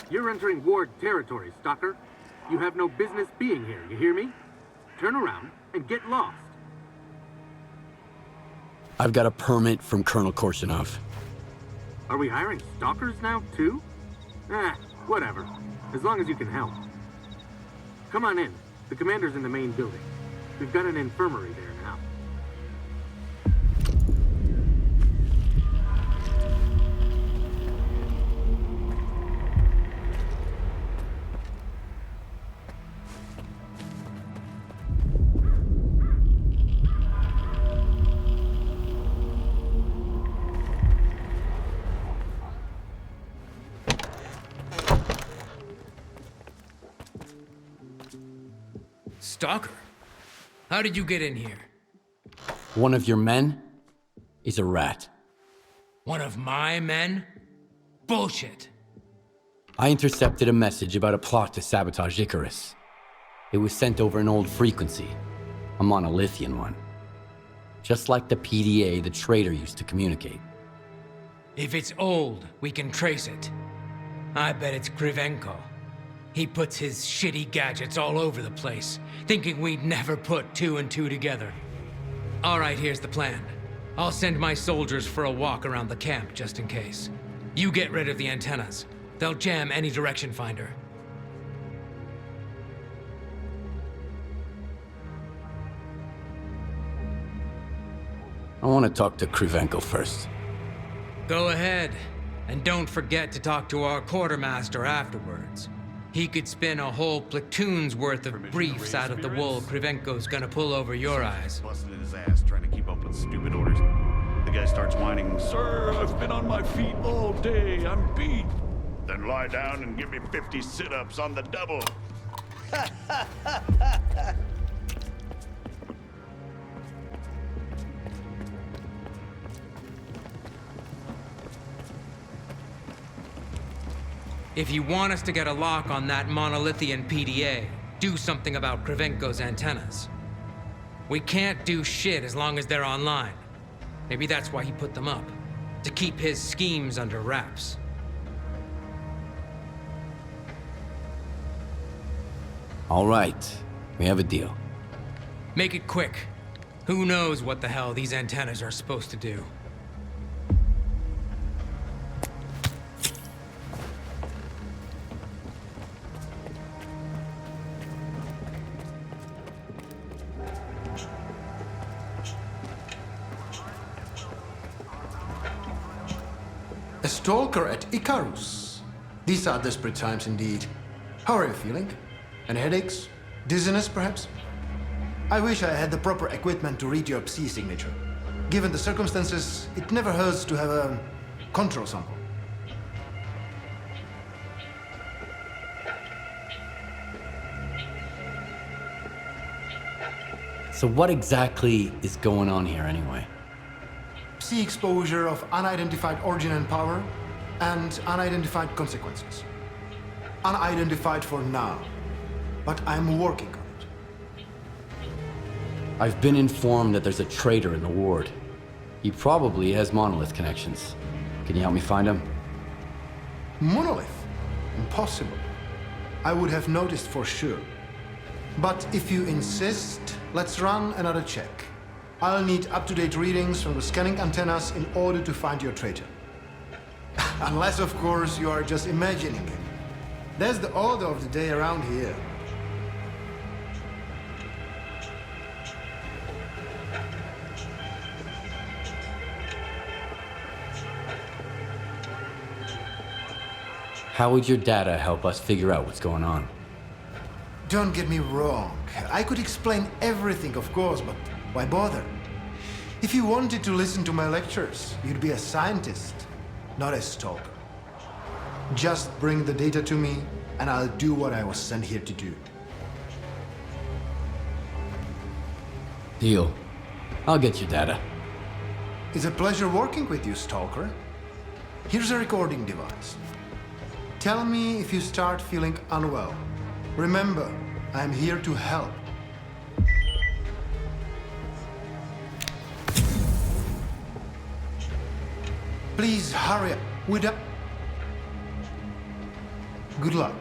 You're entering Ward territory, Stalker. You have no business being here, you hear me? Turn around and get lost. I've got a permit from Colonel Korshunov. Are we hiring stalkers now, too? Whatever. As long as you can help. Come on in. The commander's in the main building. We've got an infirmary there now. Stalker? How did you get in here? One of your men is a rat. One of my men? Bullshit. I intercepted a message about a plot to sabotage Icarus. It was sent over an old frequency, a monolithian one. Just like the PDA the traitor used to communicate. If it's old, we can trace it. I bet it's Krivenko. He puts his shitty gadgets all over the place, thinking we'd never put two and two together. All right, here's the plan. I'll send my soldiers for a walk around the camp, just in case. You get rid of the antennas. They'll jam any direction finder. I want to talk to Krivenko first. Go ahead, and don't forget to talk to our quartermaster afterwards. He could spin a whole platoon's worth of briefs out of the wool Krivenko's gonna pull over your eyes. Busting in his ass trying to keep up with stupid orders. The guy starts whining, "Sir, I've been on my feet all day. I'm beat." "Then lie down and give me 50 sit-ups on the double." If you want us to get a lock on that monolithian PDA, do something about Krivenko's antennas. We can't do shit as long as they're online. Maybe that's why he put them up, to keep his schemes under wraps. All right, we have a deal. Make it quick. Who knows what the hell these antennas are supposed to do? A stalker at Icarus. These are desperate times indeed. How are you feeling? Any headaches? Dizziness, perhaps? I wish I had the proper equipment to read your Psi signature. Given the circumstances, it never hurts to have a control sample. So what exactly is going on here anyway? Psi exposure of unidentified origin and power, and unidentified consequences. Unidentified for now, but I'm working on it. I've been informed that there's a traitor in the ward. He probably has monolith connections. Can you help me find him? Monolith? Impossible. I would have noticed for sure. But if you insist, let's run another check. I'll need up-to-date readings from the scanning antennas in order to find your traitor. Unless, of course, you are just imagining it. That's the order of the day around here. How would your data help us figure out what's going on? Don't get me wrong. I could explain everything, of course, but why bother? If you wanted to listen to my lectures, you'd be a scientist, not a stalker. Just bring the data to me, and I'll do what I was sent here to do. Deal. I'll get your data. It's a pleasure working with you, Stalker. Here's a recording device. Tell me if you start feeling unwell. Remember, I'm here to help. Please hurry up. Good luck.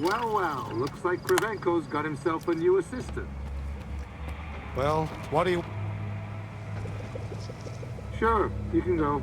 Well, well, looks like Krivenko's got himself a new assistant. Well, what do you... Sure, you can go.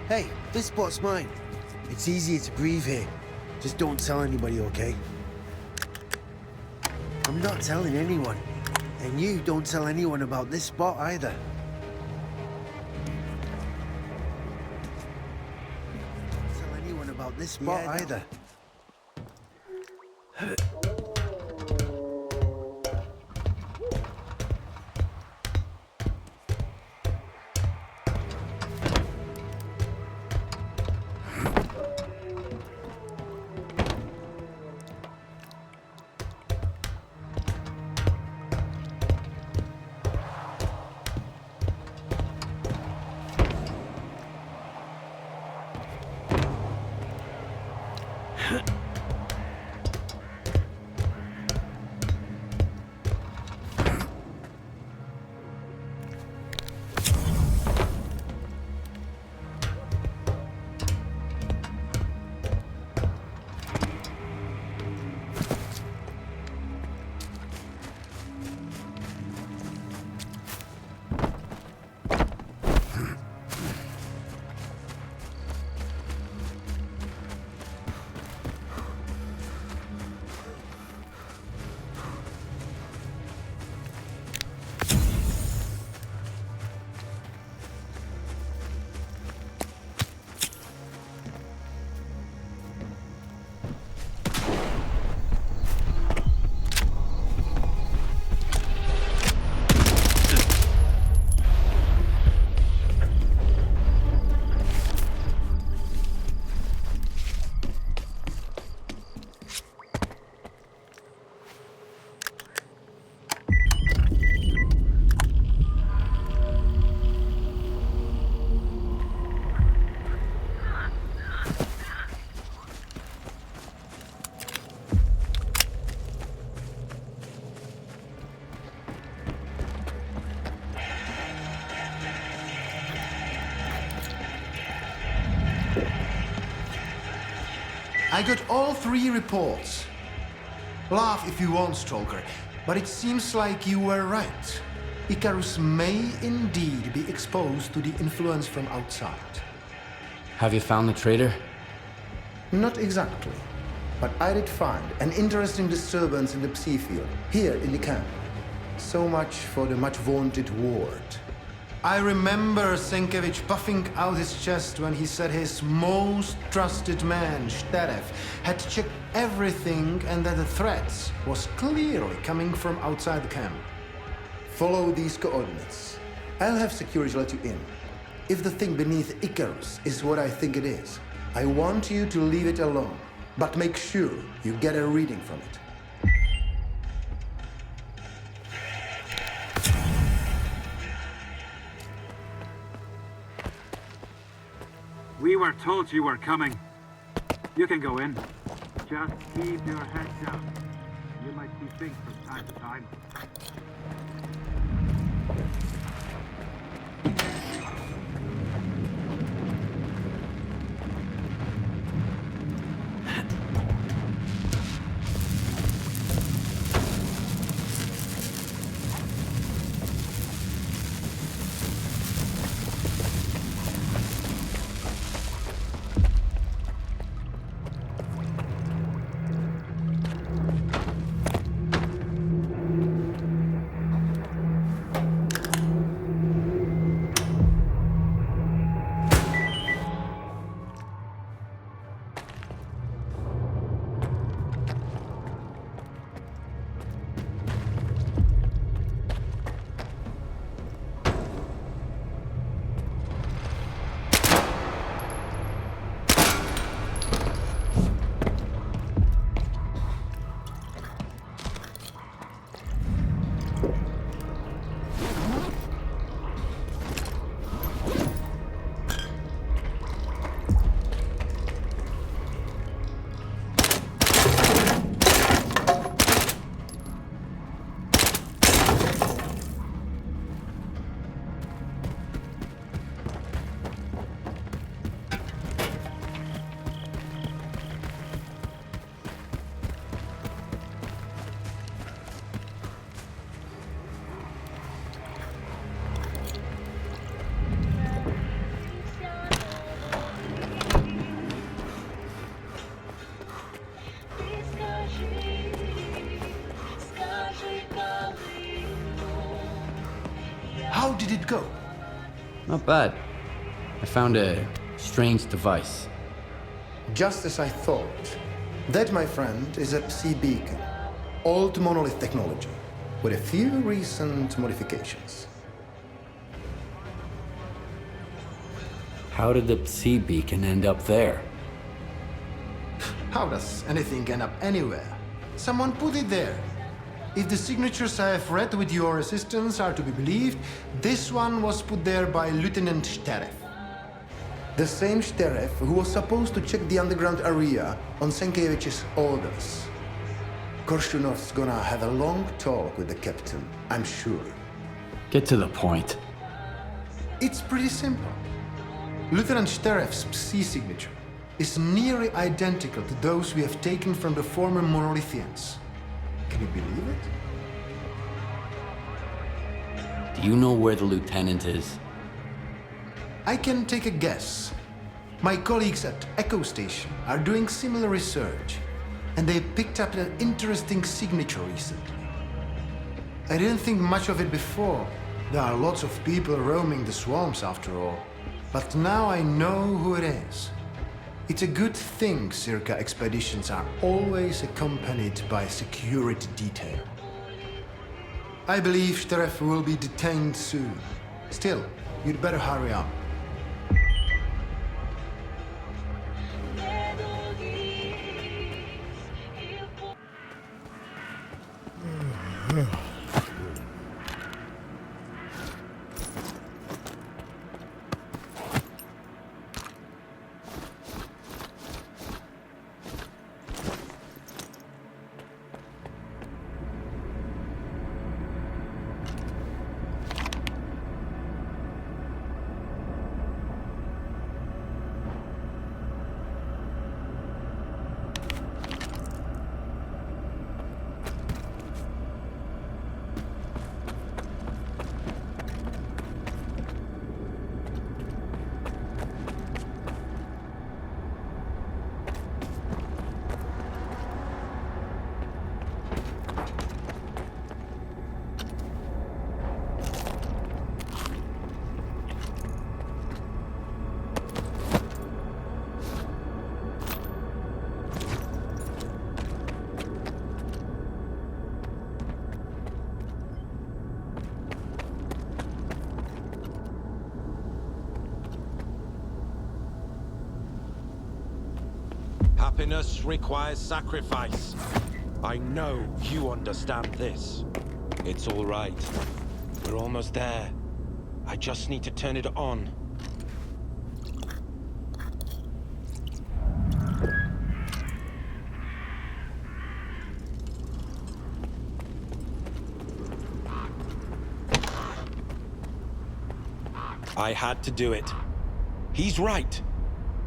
Hey, this spot's mine. It's easier to breathe here. Just don't tell anybody, okay? I'm not telling anyone. And you don't tell anyone about this spot either. Don't tell anyone about this spot either. I got all 3 reports. Laugh if you want, Stalker, but it seems like you were right. Icarus may indeed be exposed to the influence from outside. Have you found the traitor? Not exactly, but I did find an interesting disturbance in the psi field, here in the camp. So much for the much-vaunted ward. I remember Senkevich puffing out his chest when he said his most trusted man, s.t.a.l.k.e.r, had checked everything and that the threat was clearly coming from outside the camp. Follow these coordinates. I'll have security let you in. If the thing beneath Icarus is what I think it is, I want you to leave it alone, but make sure you get a reading from it. We were told you were coming. You can go in. Just keep your head down. You might see things from time to time. How did it go? Not bad. I found a strange device. Just as I thought. That, my friend, is a Psi beacon. Old monolith technology, with a few recent modifications. How did the Psi beacon end up there? How does anything end up anywhere? Someone put it there. If the signatures I have read with your assistance are to be believed, this one was put there by Lieutenant s.t.a.l.k.e.r. The same s.t.a.l.k.e.r. who was supposed to check the underground area on Sienkiewicz's orders. Korshunov's gonna have a long talk with the captain, I'm sure. Get to the point. It's pretty simple. Lieutenant s.t.a.l.k.e.'s Psi signature is nearly identical to those we have taken from the former Monolithians. Can you believe it? Do you know where the lieutenant is? I can take a guess. My colleagues at Echo Station are doing similar research, and they picked up an interesting signature recently. I didn't think much of it before. There are lots of people roaming the swamps after all. But now I know who it is. It's a good thing Circa expeditions are always accompanied by a security detail. I believe s.t.a.l.k.e.r. will be detained soon. Still, you'd better hurry up. Happiness requires sacrifice. I know you understand this. It's all right. We're almost there. I just need to turn it on. I had to do it. He's right.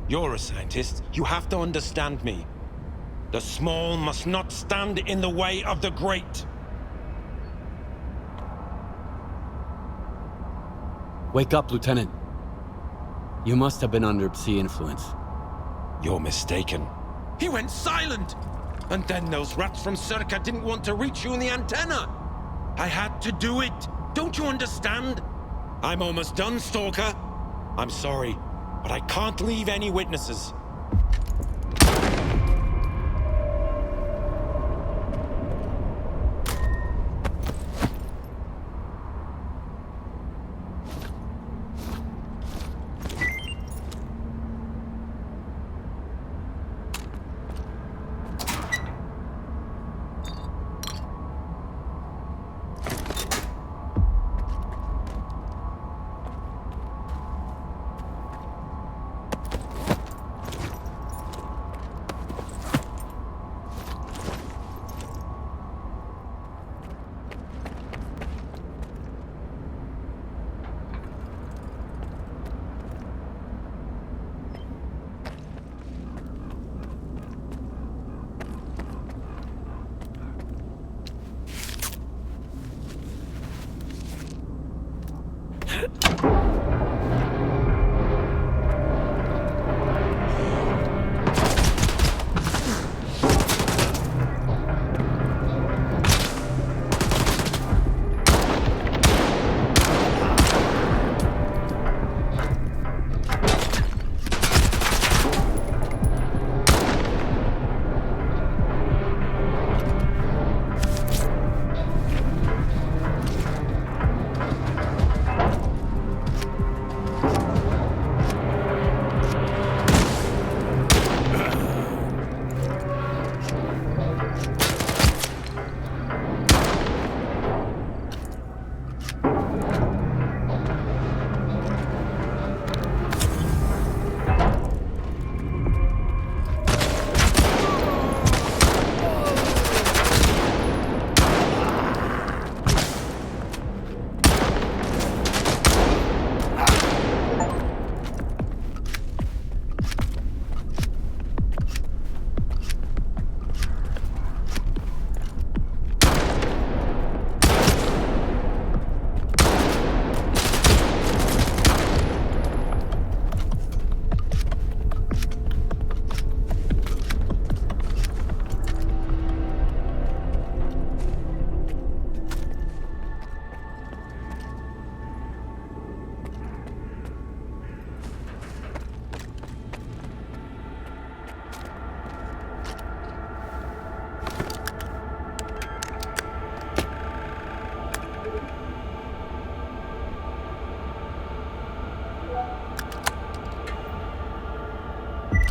You're a scientist. You have to understand me. The small must not stand in the way of the great. Wake up, Lieutenant. You must have been under Psi influence. You're mistaken. He went silent! And then those rats from S.t.a.l.k.e.r didn't want to reach you in the antenna. I had to do it. Don't you understand? I'm almost done, Stalker. I'm sorry, but I can't leave any witnesses.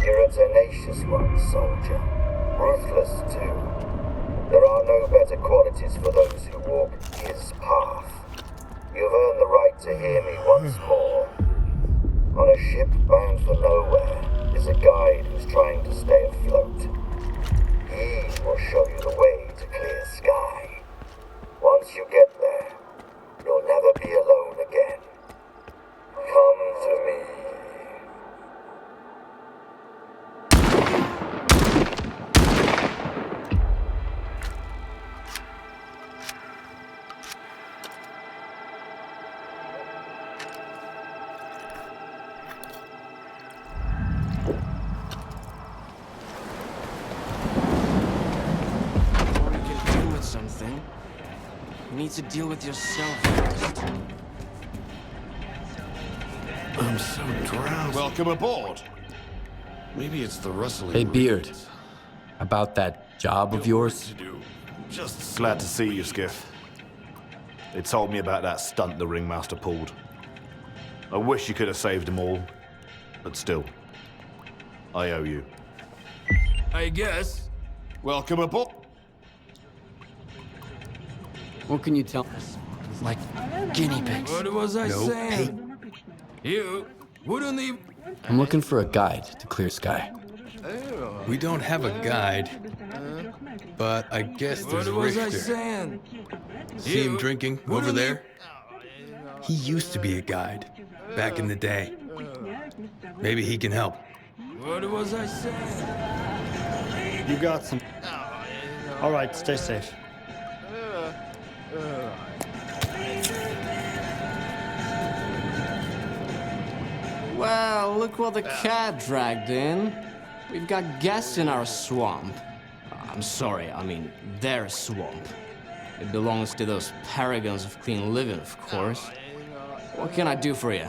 You're a tenacious one, soldier. Ruthless, too. There are no better qualities for those who walk his path. You've earned the right to hear me once more. On a ship bound for nowhere is a guide who's trying to stay afloat. He will show you the way to clear sky. Once you get there, you'll never be alone again. Come to me. You need to deal with yourself first. I'm so drowsy. Welcome aboard. Maybe it's the rustling. Hey, Beard. About that job of yours? Just Glad to see you, Skiff. They told me about that stunt the ringmaster pulled. I wish you could have saved them all, but still, I owe you. I guess. Welcome aboard. What can you tell? Like guinea pigs. What was I saying? You wouldn't even... I'm looking for a guide to clear sky. We don't have a guide, but I guess there's What was I Richter. saying? See him drinking over there? He used to be a guide. back in the day. Maybe he can help. What was I saying? You got some. All right, stay safe. Well, look what the cat dragged in. We've got guests in our swamp. I'm sorry, I mean their swamp. It belongs to those paragons of clean living, of course. What can I do for you?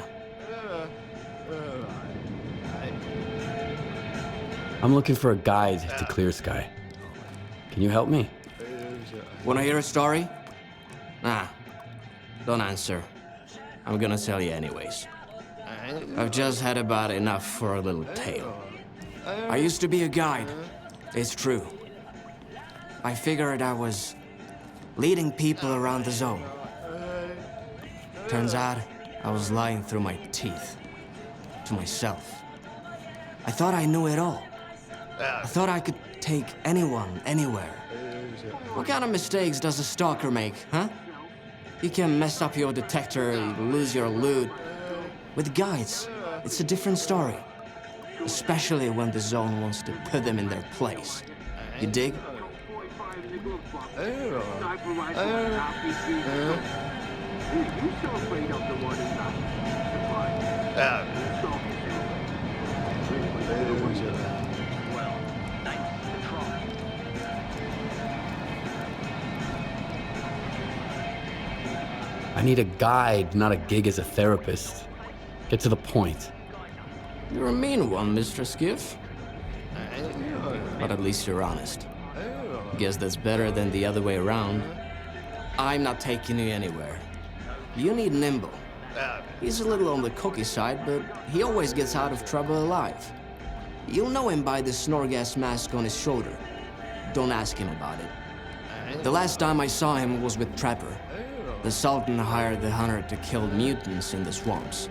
I'm looking for a guide to Clear Sky. Can you help me? Wanna hear a story? Nah, don't answer. I'm gonna tell you anyways. I've just had about enough for a little tale. I used to be a guide. It's true. I figured I was leading people around the zone. Turns out I was lying through my teeth to myself. I thought I knew it all. I thought I could take anyone, anywhere. What kind of mistakes does a stalker make, huh? You can mess up your detector, lose your loot. With guides, it's a different story. Especially when the zone wants to put them in their place. You dig? I need a guide, not a gig as a therapist. Get to the point. You're a mean one, Mr. Skiff. But at least you're honest. Guess that's better than the other way around. I'm not taking you anywhere. You need Nimble. He's a little on the cocky side, but he always gets out of trouble alive. You'll know him by the Snorgas mask on his shoulder. Don't ask him about it. The last time I saw him was with Trapper. The Sultan hired the hunter to kill mutants in the swamps.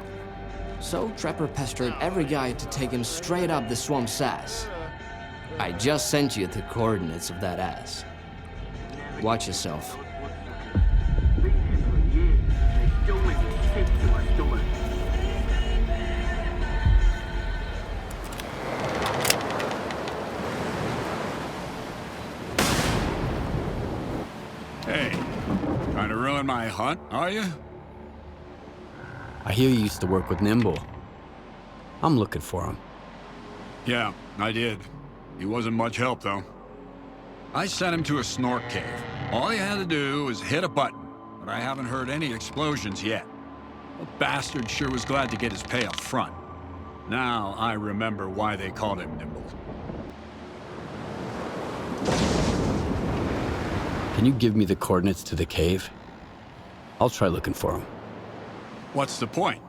So Trapper pestered every guy to take him straight up the swamp's ass. I just sent you the coordinates of that ass. Watch yourself. Hey, trying to ruin my hunt, are you? I hear you used to work with Nimble. I'm looking for him. Yeah, I did. He wasn't much help, though. I sent him to a snork cave. All he had to do was hit a button, but I haven't heard any explosions yet. The bastard sure was glad to get his pay up front. Now I remember why they called him Nimble. Can you give me the coordinates to the cave? I'll try looking for him. What's the point?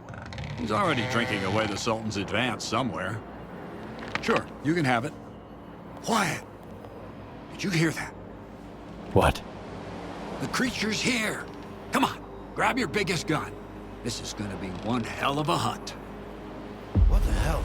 He's already drinking away the Sultan's advance somewhere. Sure, you can have it. Quiet! Did you hear that? What? The creature's here! Come on, grab your biggest gun. This is gonna be one hell of a hunt. What the hell?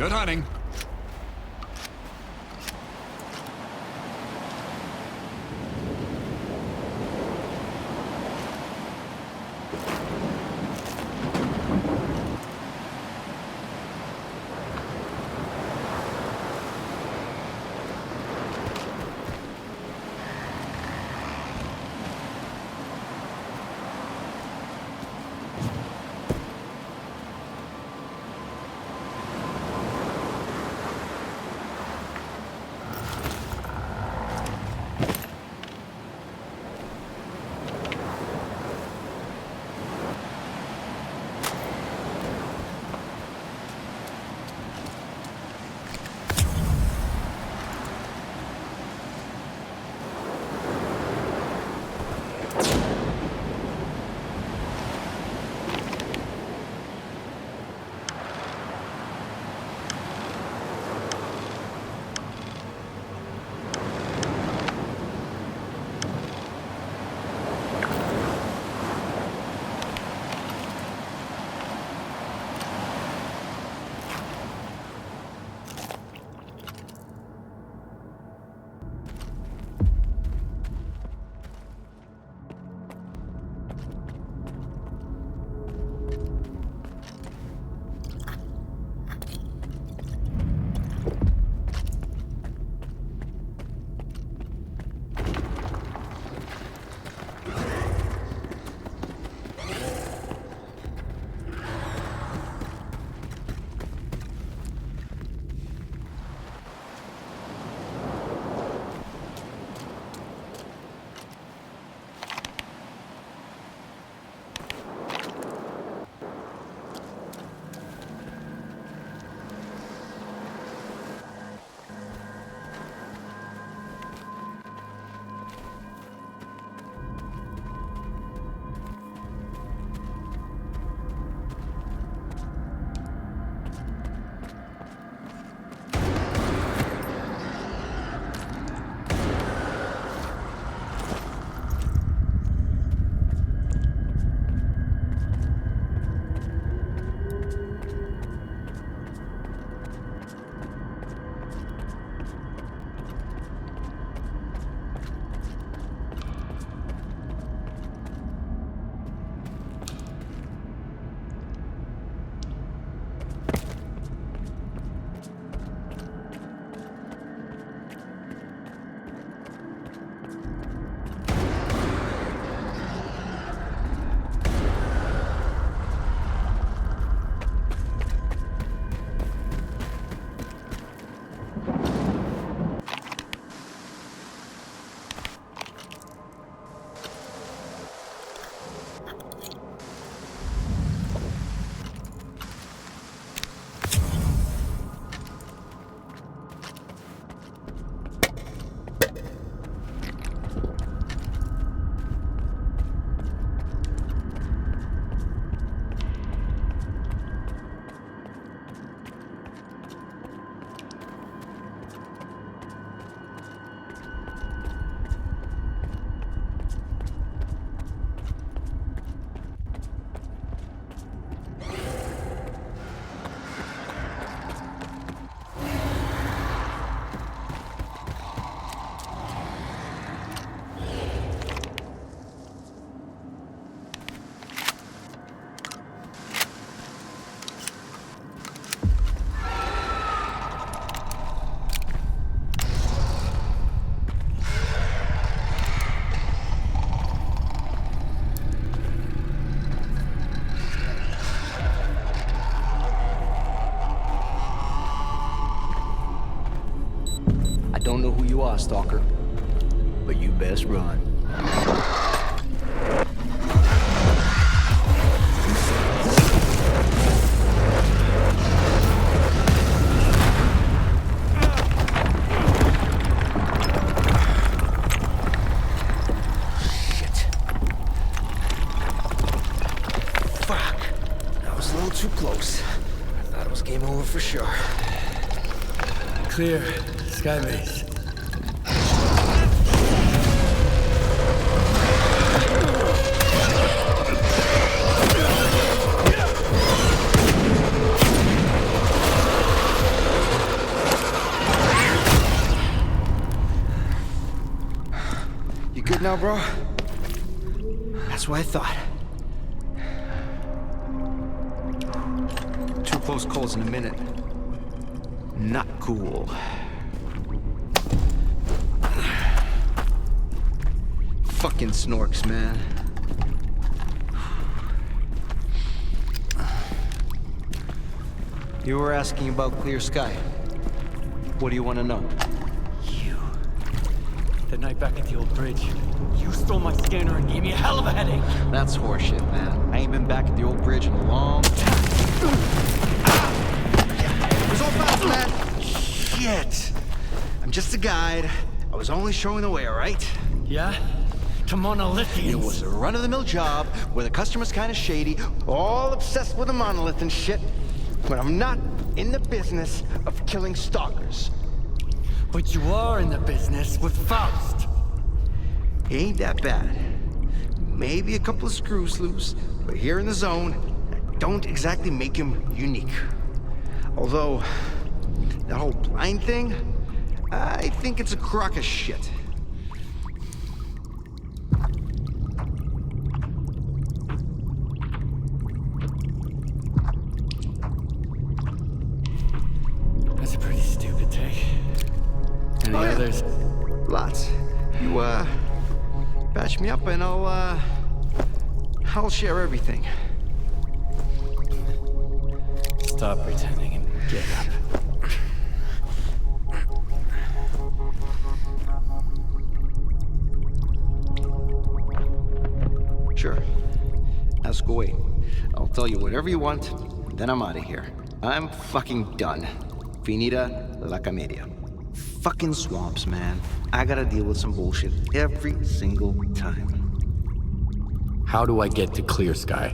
Good hunting. Don't know who you are, Stalker, but you best run. Shit. Fuck. That was a little too close. I thought it was game over for sure. Clear. Skybase. You good now, bro? That's what I thought. 2 close calls in a minute. Not cool. Fucking snorks, man. You were asking about clear sky. What do you want to know? The night back at the old bridge, you stole my scanner and gave me a hell of a headache. That's horseshit, man. I ain't been back at the old bridge in a long time. It was all fast, man. Shit. I'm just a guide. I was only showing the way, all right? Yeah? To monolithians. It was a run-of-the-mill job where the customer's kind of shady, all obsessed with a monolith and shit. But I'm not in the business of killing stalkers. But you are in the business with Faust. Ain't that bad. Maybe a couple of screws loose, but here in the zone, don't exactly make him unique. Although, that whole blind thing, I think it's a crock of shit. That's a pretty stupid take. Any others? Lots. You, patch me up and I'll share everything. Stop pretending and get up. Sure. Ask away. I'll tell you whatever you want, then I'm out of here. I'm fucking done. Finita la comedia. Fucking swamps, man. I gotta deal with some bullshit every single time. How do I get to Clear Sky?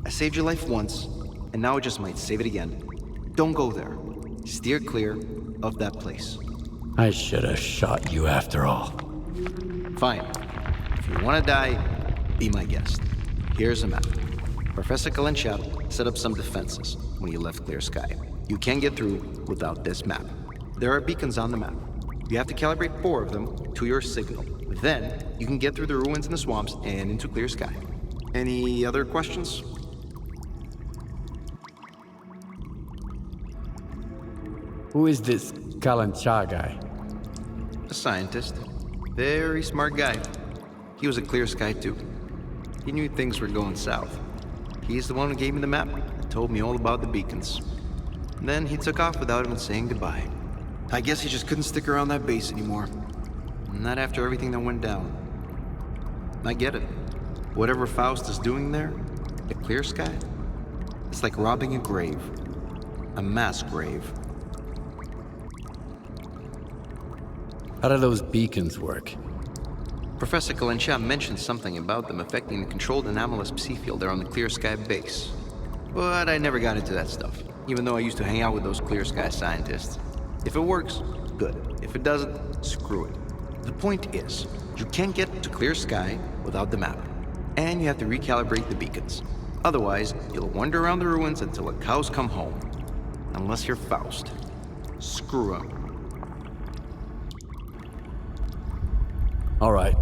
I saved your life once, and now I just might save it again. Don't go there. Steer clear of that place. I should have shot you after all. Fine. If you want to die, be my guest. Here's a map. Professor Kalinchap set up some defenses when you left Clear Sky. You can't get through without this map. There are beacons on the map. You have to calibrate 4 of them to your signal. Then, you can get through the ruins in the swamps and into Clear Sky. Any other questions? Who is this Kalancha guy? A scientist. Very smart guy. He was at Clear Sky too. He knew things were going south. He's the one who gave me the map and told me all about the beacons. And then he took off without even saying goodbye. I guess he just couldn't stick around that base anymore. Not after everything that went down. I get it. Whatever Faust is doing there, at Clear Sky, it's like robbing a grave. A mass grave. How do those beacons work? Professor Kalinchap mentioned something about them affecting the controlled anomalous psi field there on the Clear Sky base. But I never got into that stuff, even though I used to hang out with those Clear Sky scientists. If it works, good. If it doesn't, screw it. The point is, you can't get to Clear Sky without the map, and you have to recalibrate the beacons. Otherwise, you'll wander around the ruins until the cows come home. Unless you're Faust. Screw 'em. All right,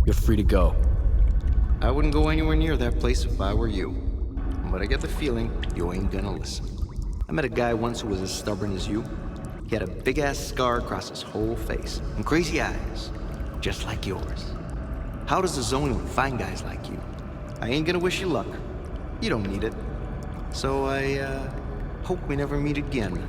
you're free to go. I wouldn't go anywhere near that place if I were you. But I get the feeling you ain't gonna listen. I met a guy once who was as stubborn as you. He had a big-ass scar across his whole face, and crazy eyes, just like yours. How does the zone even find guys like you? I ain't gonna wish you luck. You don't need it. So I, hope we never meet again.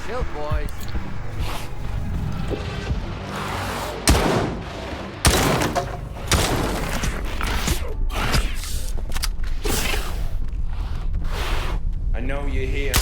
Chill, boys. I know you're here.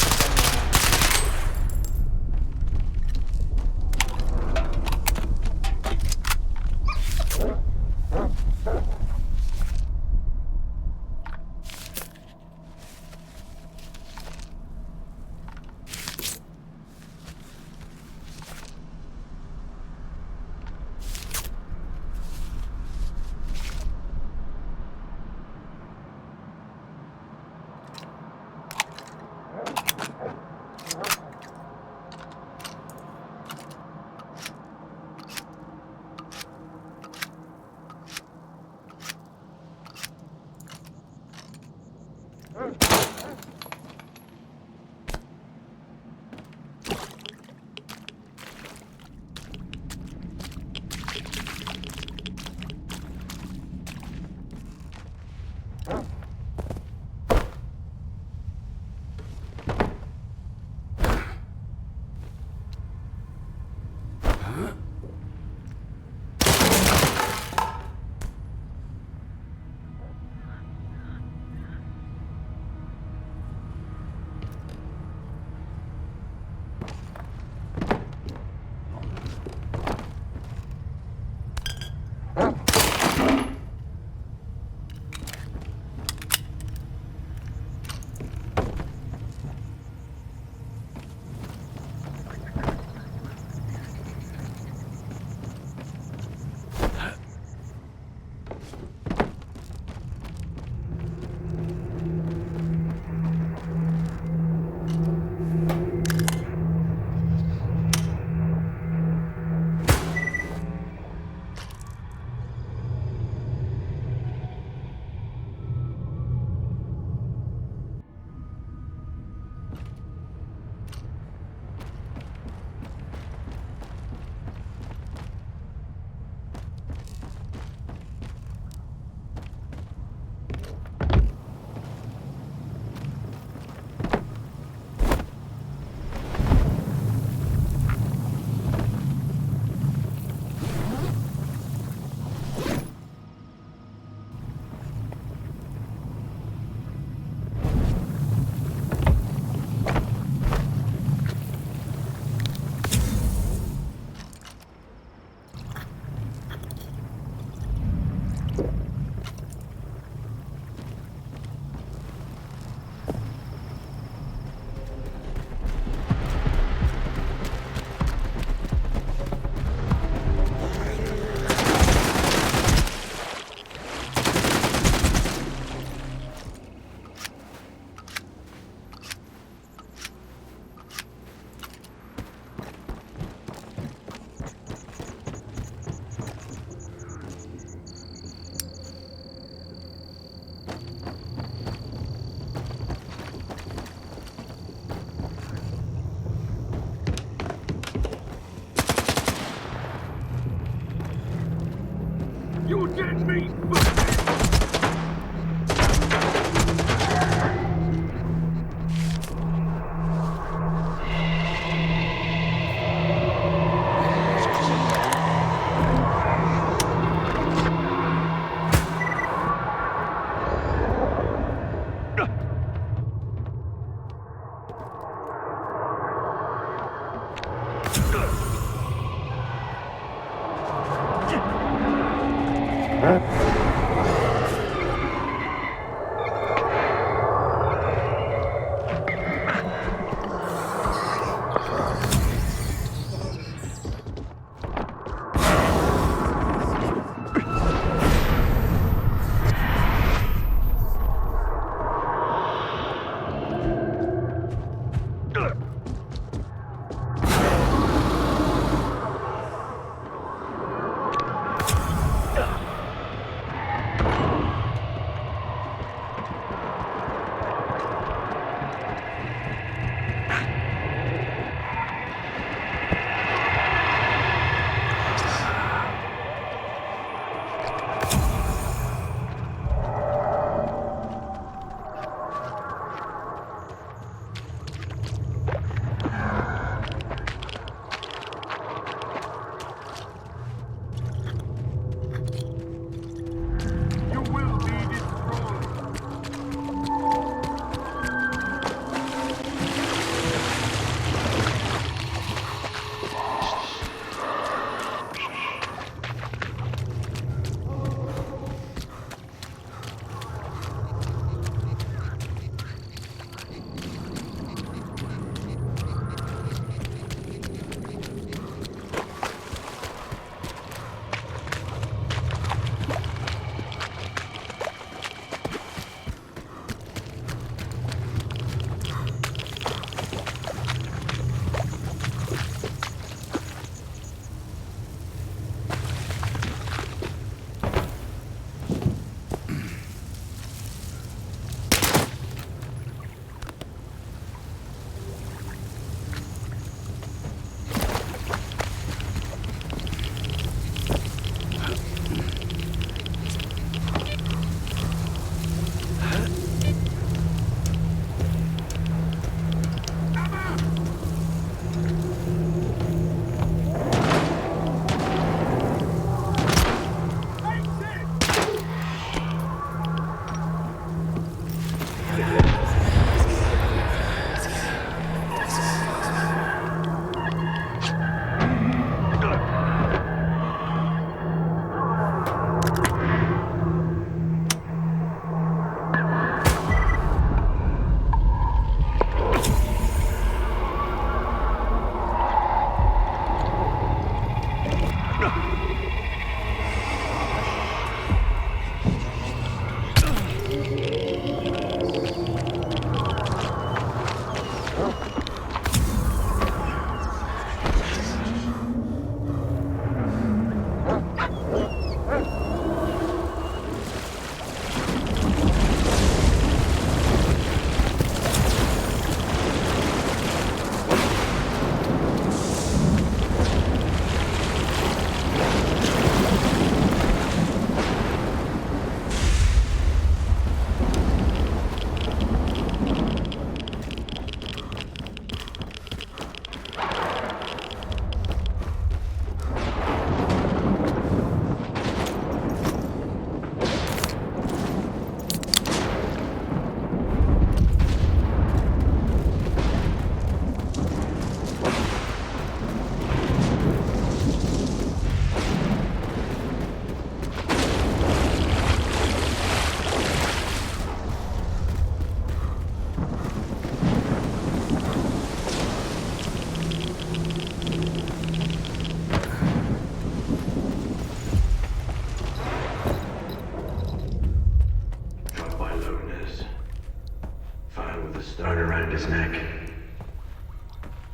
stone around his neck.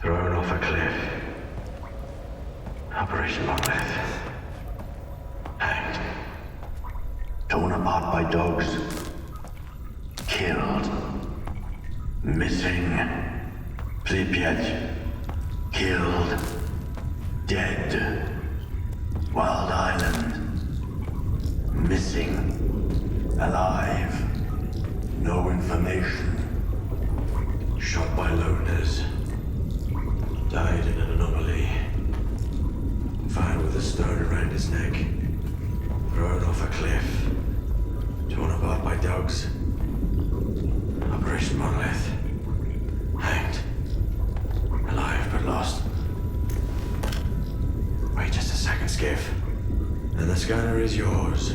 Thrown off a cliff. Operation Monolith. Hanged. Torn apart by dogs. Killed. Missing. Pripyat. Killed. Dead. Wild Island. Missing. Alive. No information. Shot by loners. Died in an anomaly. Found with a stone around his neck. Thrown off a cliff. Torn apart by dogs. Operation Monolith. Hanged. Alive but lost. Wait just a second, Skiff. And the scanner is yours.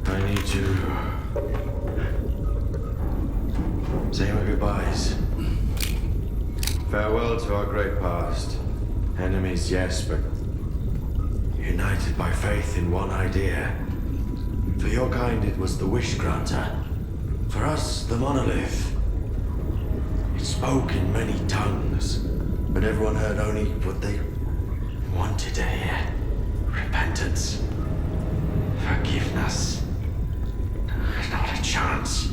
I need to say my goodbyes. Farewell to our great past. Enemies, yes, but united by faith in one idea. For your kind, it was the wish granter. For us, the monolith. It spoke in many tongues, but everyone heard only what they wanted to hear. Repentance. Forgiveness. Not a chance.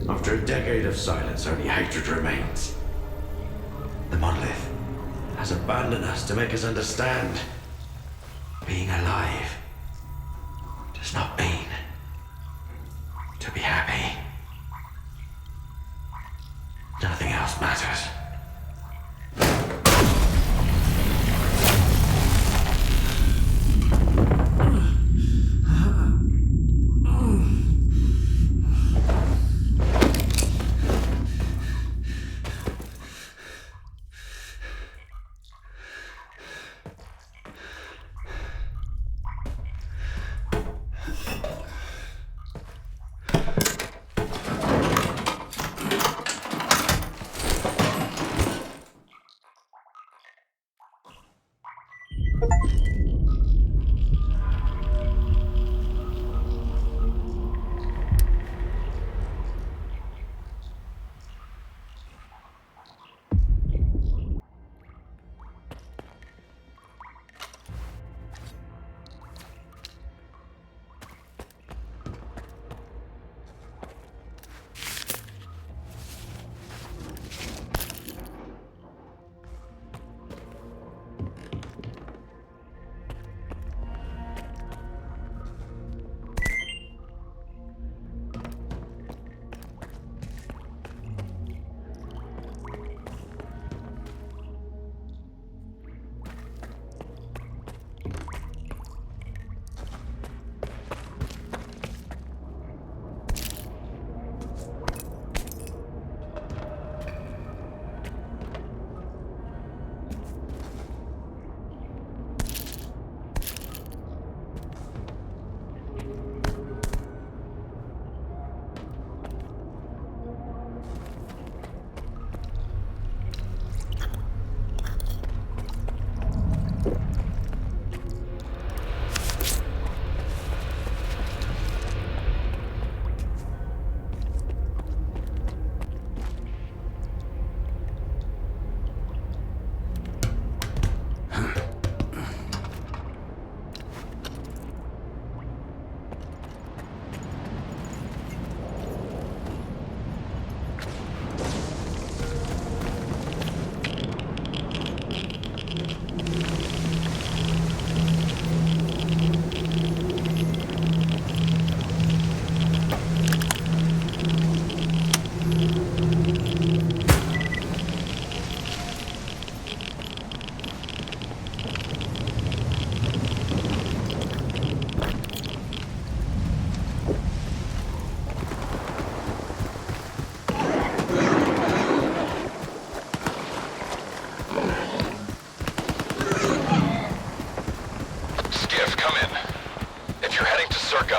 After a decade of silence, only hatred remains. The monolith has abandoned us to make us understand. Being alive does not mean to be happy. Nothing else matters.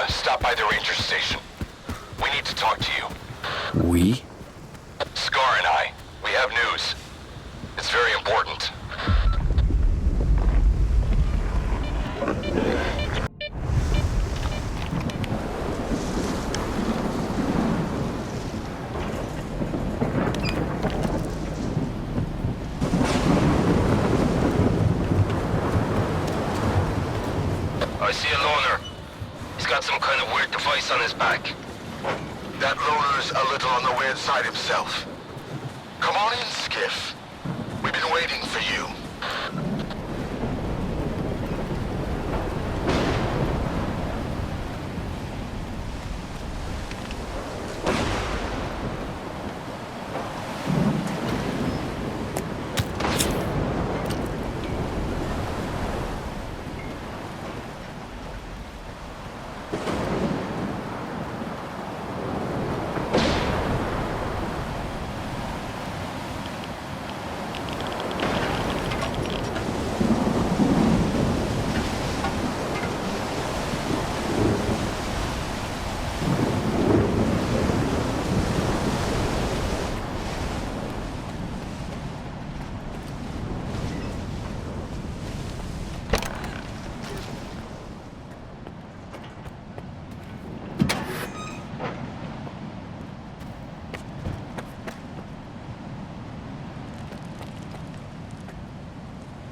Stop by the ranger station. We need to talk to you. We? Scar and I. We have news. It's very important. Stalker's a little on the weird side himself. Come on in, Skiff. We've been waiting for you.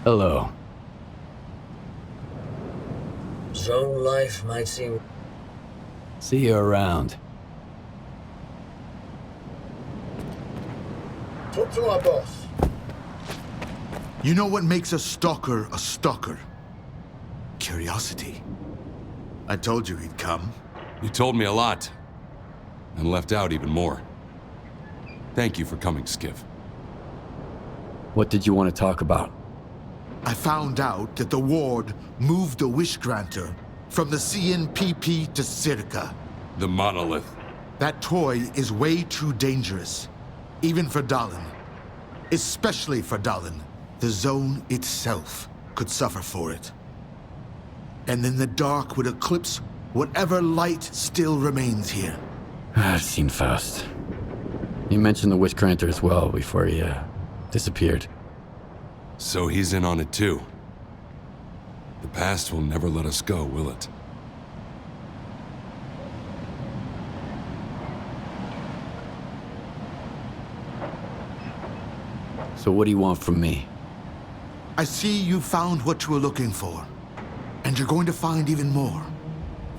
Hello. Zone life might seem... See you around. Talk to our boss. You know what makes a stalker a stalker? Curiosity. I told you he'd come. You told me a lot. And left out even more. Thank you for coming, Skiff. What did you want to talk about? I found out that the Ward moved the Wish Granter from the CNPP to S.t.a.l.k.e.r. The monolith. That toy is way too dangerous. Even for Dallin. Especially for Dallin. The zone itself could suffer for it. And then the dark would eclipse whatever light still remains here. I've seen fast. You mentioned the Wish Granter as well before he disappeared. So he's in on it too. The past will never let us go, will it? So what do you want from me? I see you found what you were looking for. And you're going to find even more.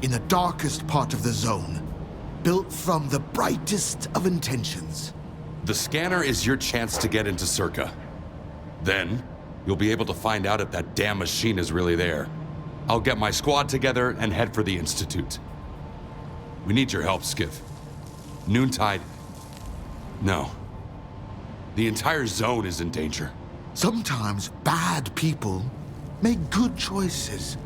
In the darkest part of the zone. Built from the brightest of intentions. The scanner is your chance to get into S.t.a.l.k.e.r. Then, you'll be able to find out if that damn machine is really there. I'll get my squad together and head for the Institute. We need your help, Skiff. Noontide... No. The entire zone is in danger. Sometimes bad people make good choices.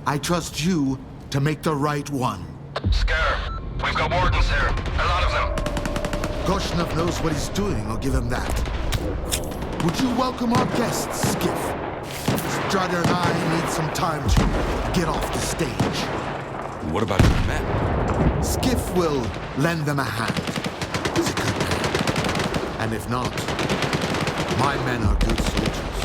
I trust you to make the right one. S.t.a.l.k.e.r. We've got wardens here. A lot of them. Gorshnov knows what he's doing, I'll give him that. Would you welcome our guests, Skiff? Strider and I need some time to get off the stage. What about your men? Skiff will lend them a hand. He's a good man. And if not, my men are good soldiers.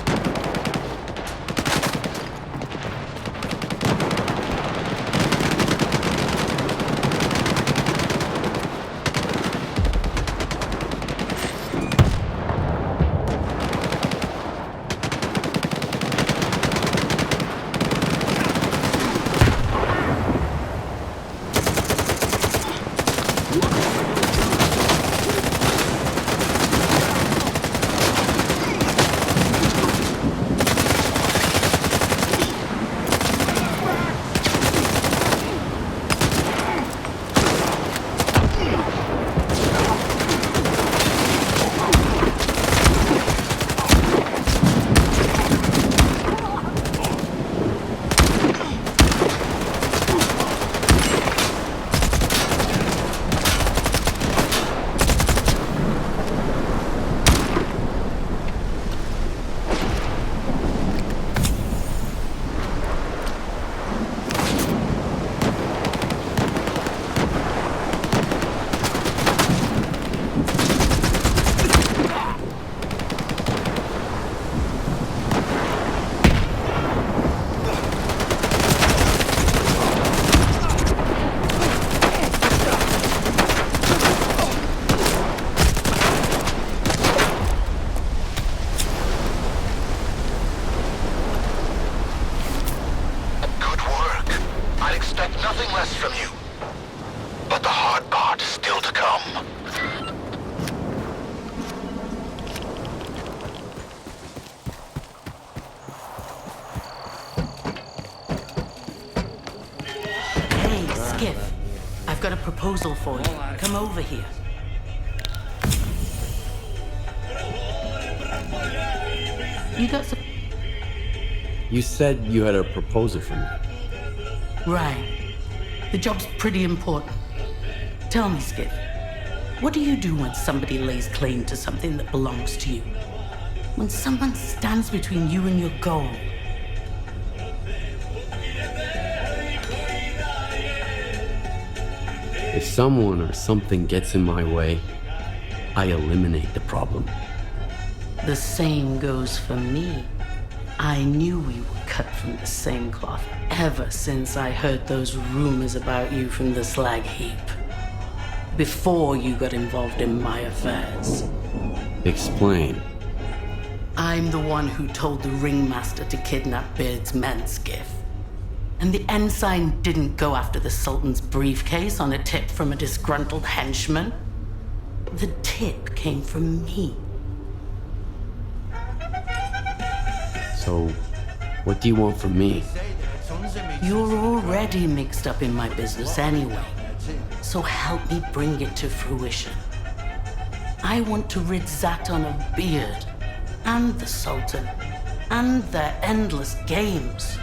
proposal for you. Come over here. You got some... You said you had a proposal for me. Right. The job's pretty important. Tell me, Skiff, what do you do when somebody lays claim to something that belongs to you? When someone stands between you and your goal? If someone or something gets in my way, I eliminate the problem. The same goes for me. I knew we were cut from the same cloth ever since I heard those rumors about you from the slag heap. Before you got involved in my affairs. Explain. I'm the one who told the ringmaster to kidnap Beard's men, Skiff. And the ensign didn't go after the Sultan's briefcase on a tip from a disgruntled henchman. The tip came from me. So, what do you want from me? You're already mixed up in my business anyway. So help me bring it to fruition. I want to rid Zaton of Beard, and the Sultan, and their endless games.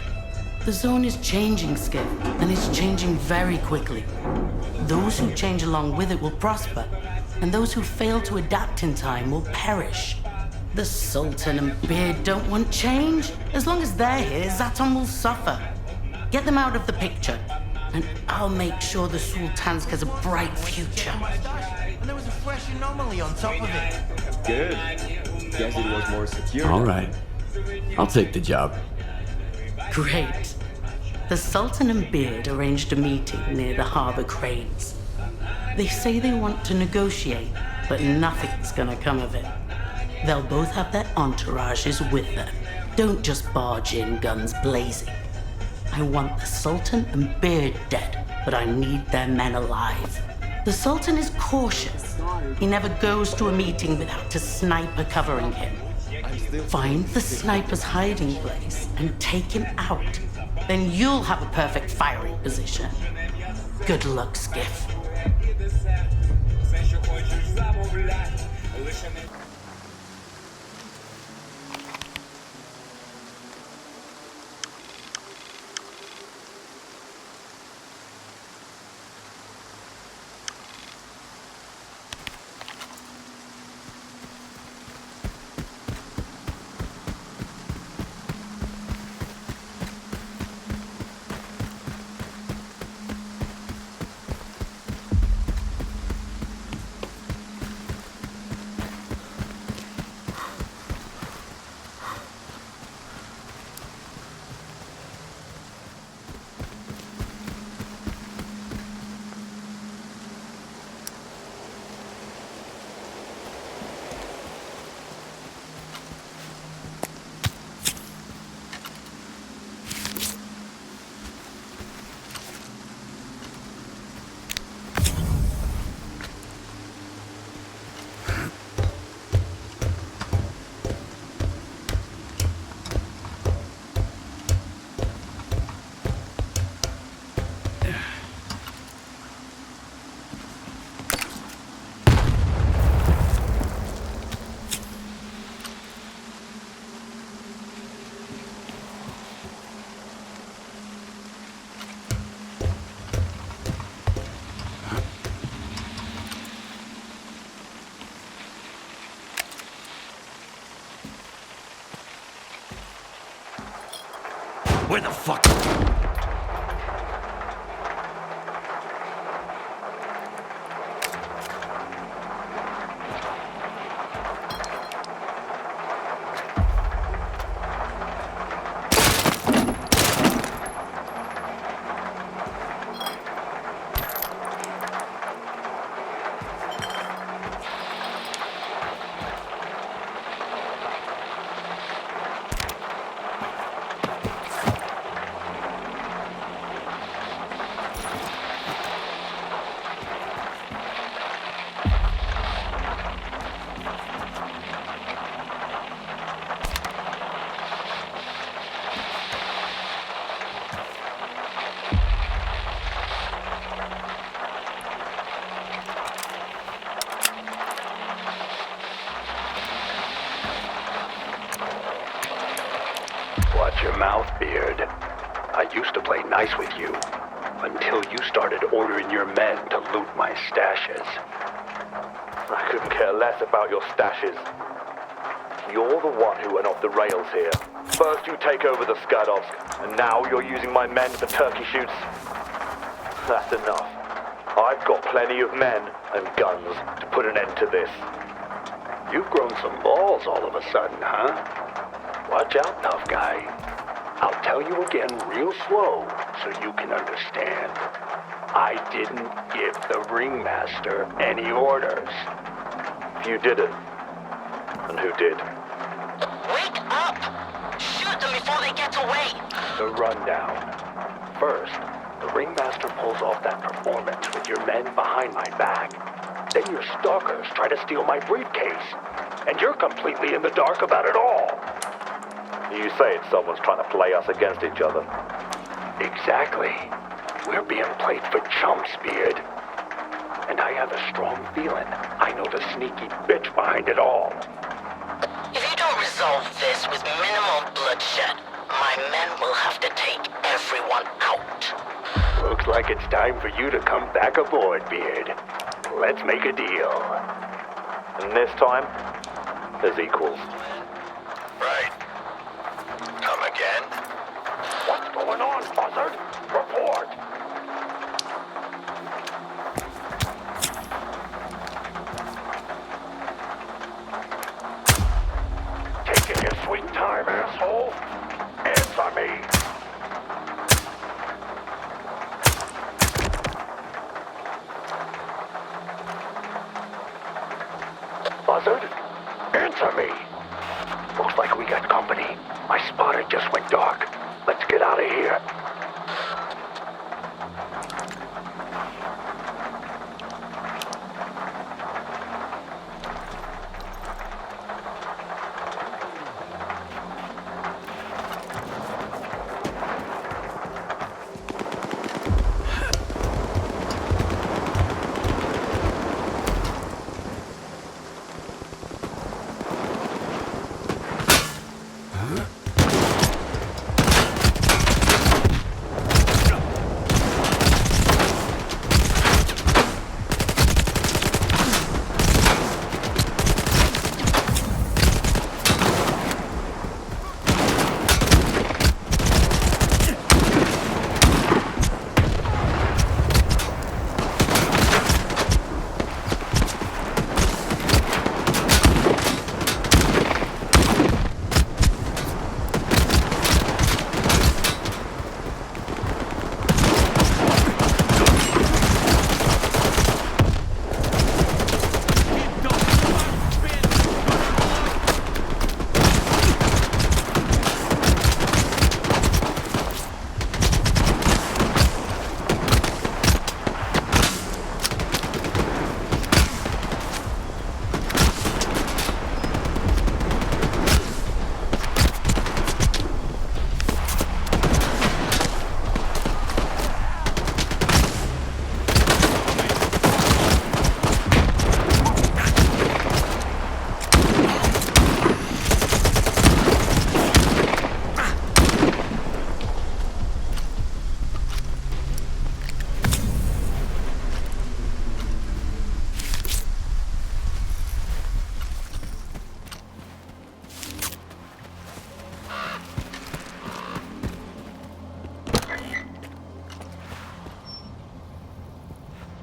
The zone is changing, Skiff, and it's changing very quickly. Those who change along with it will prosper, and those who fail to adapt in time will perish. The Sultan and Beard don't want change. As long as they're here, Zaton will suffer. Get them out of the picture, and I'll make sure the S.t.a.l.k.e.r has a bright future. And there was a fresh anomaly on top of it. Good. Guess it was more secure. All right. I'll take the job. Great. The Sultan and Beard arranged a meeting near the harbor cranes. They say they want to negotiate, but nothing's gonna come of it. They'll both have their entourages with them. Don't just barge in, guns blazing. I want the Sultan and Beard dead, but I need their men alive. The Sultan is cautious. He never goes to a meeting without a sniper covering him. Find the sniper's hiding place and take him out. Then you'll have a perfect firing position. Good luck, Skiff. Where the fuck? Watch your mouth, Beard. I used to play nice with you, until you started ordering your men to loot my stashes. I couldn't care less about your stashes. You're the one who went off the rails here. First you take over the Skadovsk, and now you're using my men for turkey shoots. That's enough. I've got plenty of men and guns to put an end to this. You've grown some balls all of a sudden, huh? Watch out, tough guy. I'll tell you again real slow so you can understand. I didn't give the ringmaster any orders. You didn't. And who did? Wake up! Shoot them before they get away! The rundown. First, the ringmaster pulls off that performance with your men behind my back. Then your stalkers try to steal my briefcase. And you're completely in the dark about it all. You say it's someone's trying to play us against each other. Exactly. We're being played for chumps, Beard. And I have a strong feeling I know the sneaky bitch behind it all. If you don't resolve this with minimal bloodshed, my men will have to take everyone out. Looks like it's time for you to come back aboard, Beard. Let's make a deal. And this time, as equals. Right. Come again? What's going on, Buzzard? Report! Taking your sweet time, asshole. Answer me. Buzzard, answer me. Looks like we got company. My spotter just went dark. Let's get out of here.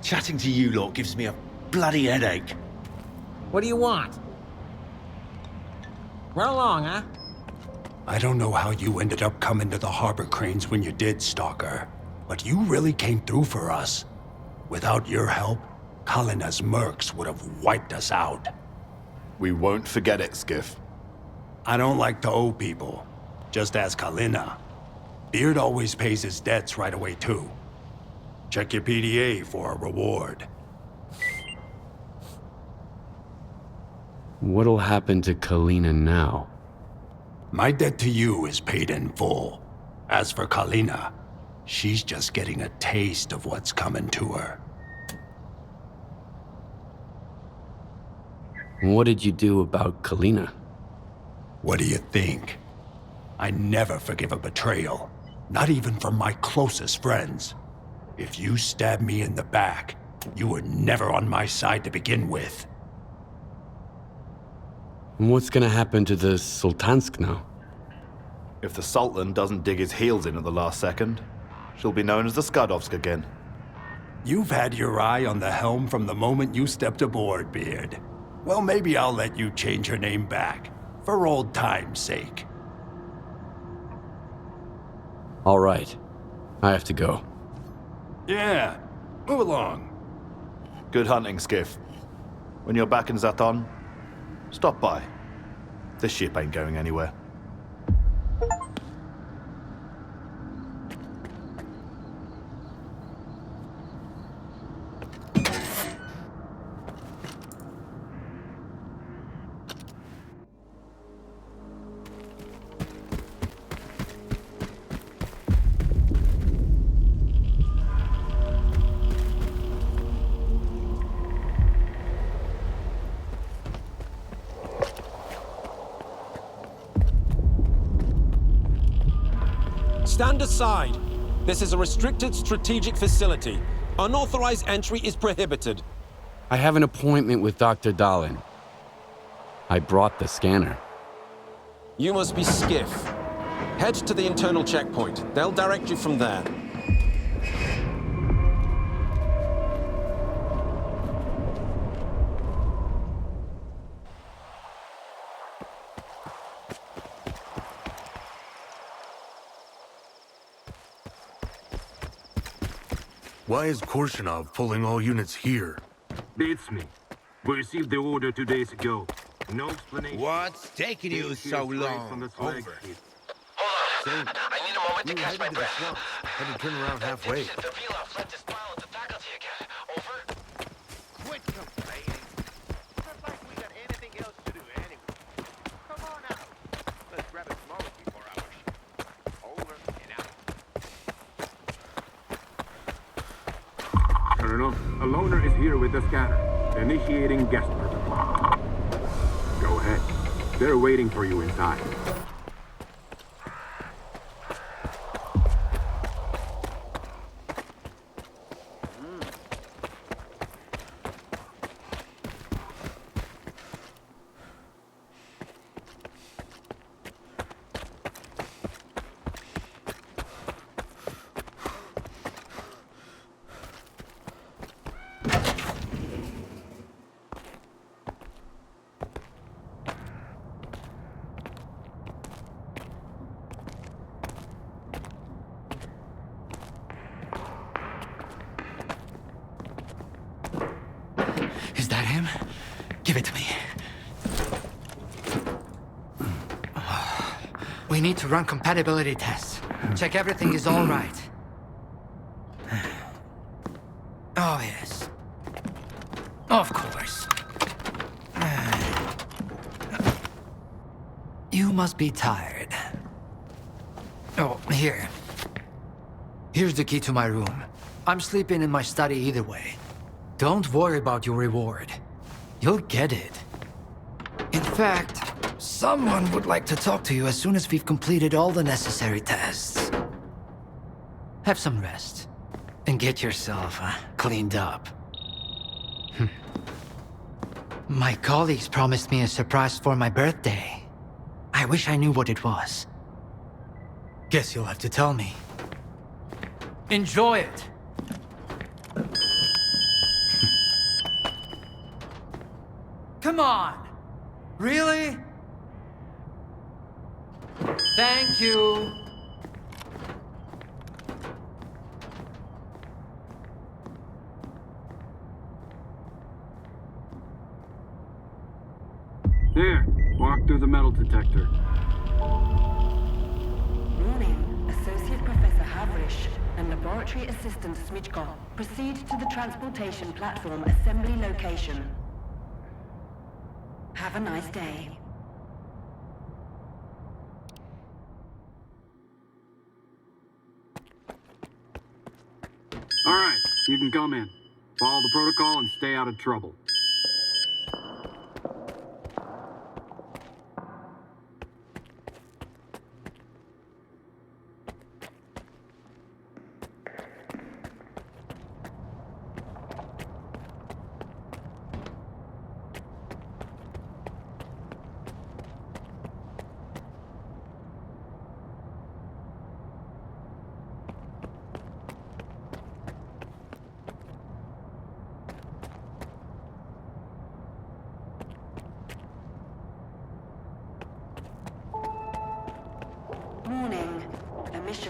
Chatting to you lot gives me a bloody headache. What do you want? Run along, huh? I don't know how you ended up coming to the harbor cranes when you did, Stalker, but you really came through for us. Without your help, Kalina's mercs would have wiped us out. We won't forget it, Skiff. I don't like to owe people. Just ask Kalina. Beard always pays his debts right away, too. Check your PDA for a reward. What'll happen to Kalina now? My debt to you is paid in full. As for Kalina, she's just getting a taste of what's coming to her. What did you do about Kalina? What do you think? I never forgive a betrayal, not even from my closest friends. If you stab me in the back, you were never on my side to begin with. And what's gonna happen to the Sultansk now? If the Sultan doesn't dig his heels in at the last second, she'll be known as the Skadovsk again. You've had your eye on the helm from the moment you stepped aboard, Beard. Well, maybe I'll let you change your name back, for old time's sake. All right. I have to go. Yeah, move along. Good hunting, Skiff. When you're back in Zaton, stop by. This ship ain't going anywhere. Stand aside. This is a restricted strategic facility. Unauthorized entry is prohibited. I have an appointment with Dr. Dahlin. I brought the scanner. You must be Skiff. Head to the internal checkpoint. They'll direct you from there. Why is Korshinov pulling all units here? Beats me. We received the order 2 days ago. No explanation. What's taking you so long? Over. Hold on. I need a moment to catch my breath. Had to turn around halfway. The Vila fled this pile at the faculty again. Over. Quit complaining. Not like we got anything else to do anyway. Come on out. Let's grab a smoke before our shift. Over and out. Colonel, a loner is here with the scanner. Initiating guest protocol. Go ahead. They're waiting for you inside. Is that him? Give it to me. We need to run compatibility tests. Check everything is all right. Oh, yes. Of course. You must be tired. Oh, here. Here's the key to my room. I'm sleeping in my study either way. Don't worry about your reward. You'll get it. In fact, someone would like to talk to you as soon as we've completed all the necessary tests. Have some rest, and get yourself cleaned up. My colleagues promised me a surprise for my birthday. I wish I knew what it was. Guess you'll have to tell me. Enjoy it! Come on! Really? Thank you! There, walk through the metal detector. Morning, Associate Professor Havrish and Laboratory Assistant Smitchko. Proceed to the transportation platform assembly location. Have a nice day. All right, you can come in. Follow the protocol and stay out of trouble.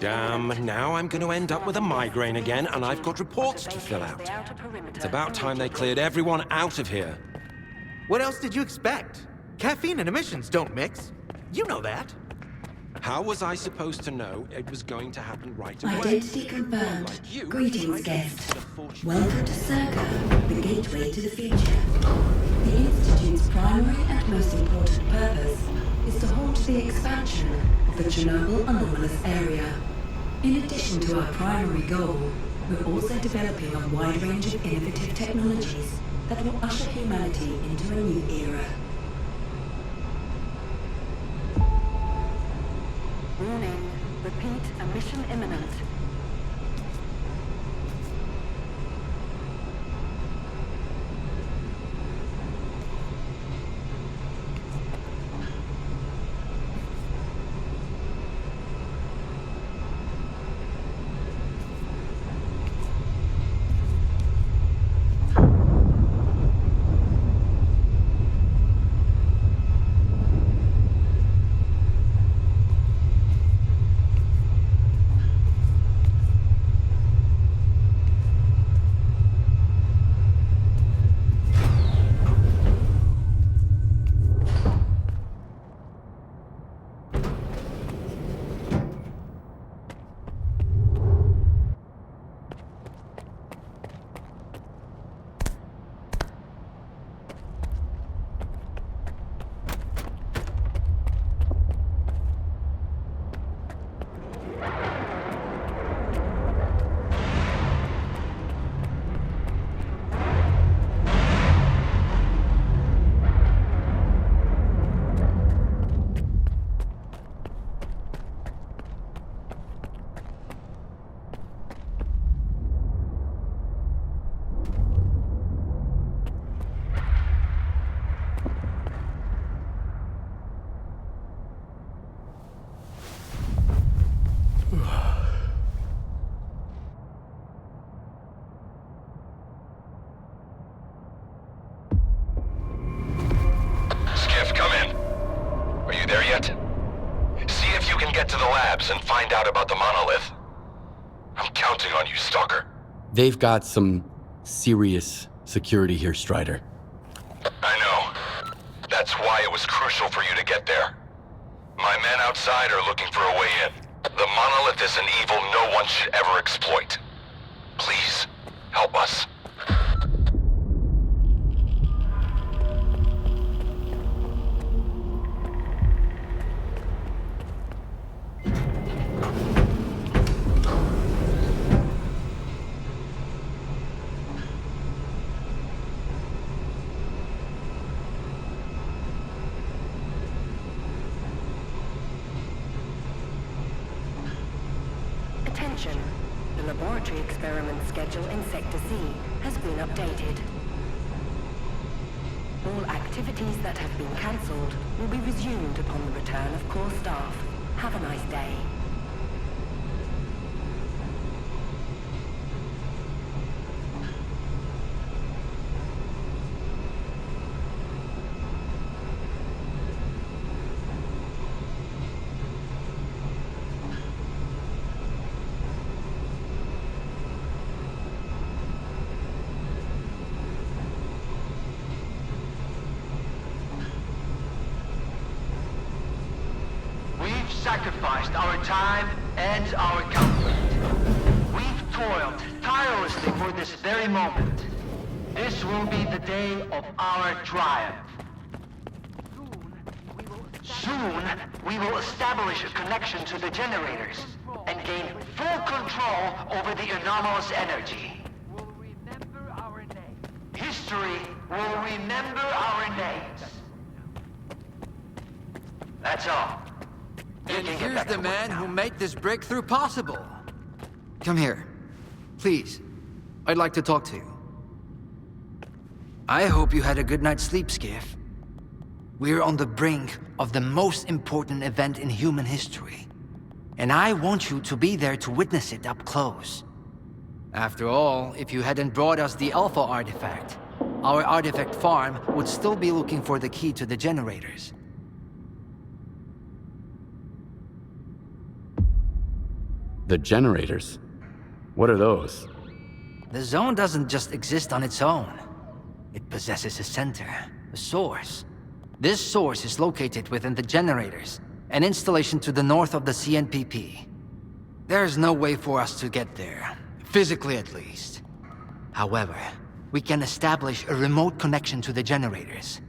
Damn, now I'm going to end up with a migraine again, and I've got reports to fill out. It's about time they cleared everyone out of here. What else did you expect? Caffeine and emissions don't mix. You know that. How was I supposed to know it was going to happen right away? Identity confirmed. Greetings, guest. Welcome to S.t.a.l.k.e.r, the gateway to the future. The Institute's primary and most important purpose is to halt the expansion of the Chornobyl anomalous area. In addition to our primary goal, we're also developing a wide range of innovative technologies that will usher humanity into a new era. Warning. Repeat, a mission imminent. and find out about the monolith. I'm counting on you, Stalker. They've got some serious security here, Strider. I know. That's why it was crucial for you to get there. My men outside are looking for a way in. The monolith is an evil no one should ever exploit. Please, help us. Attention. The laboratory experiment schedule in Sector C has been updated. All activities that have been cancelled will be resumed upon the return of core staff. Have a nice day. Sacrificed our time and our comfort. We've toiled tirelessly for this very moment. This will be the day of our triumph. Soon, we will establish a connection to the generators and gain full control over the anomalous energy. History will remember our names. That's all. And here's the man who made this breakthrough possible. Come here. Please. I'd like to talk to you. I hope you had a good night's sleep, Skiff. We're on the brink of the most important event in human history. And I want you to be there to witness it up close. After all, if you hadn't brought us the Alpha artifact, our artifact farm would still be looking for the key to the generators. The generators? What are those? The zone doesn't just exist on its own. It possesses a center, a source. This source is located within the generators, an installation to the north of the CNPP. There's no way for us to get there, physically at least. However, we can establish a remote connection to the generators.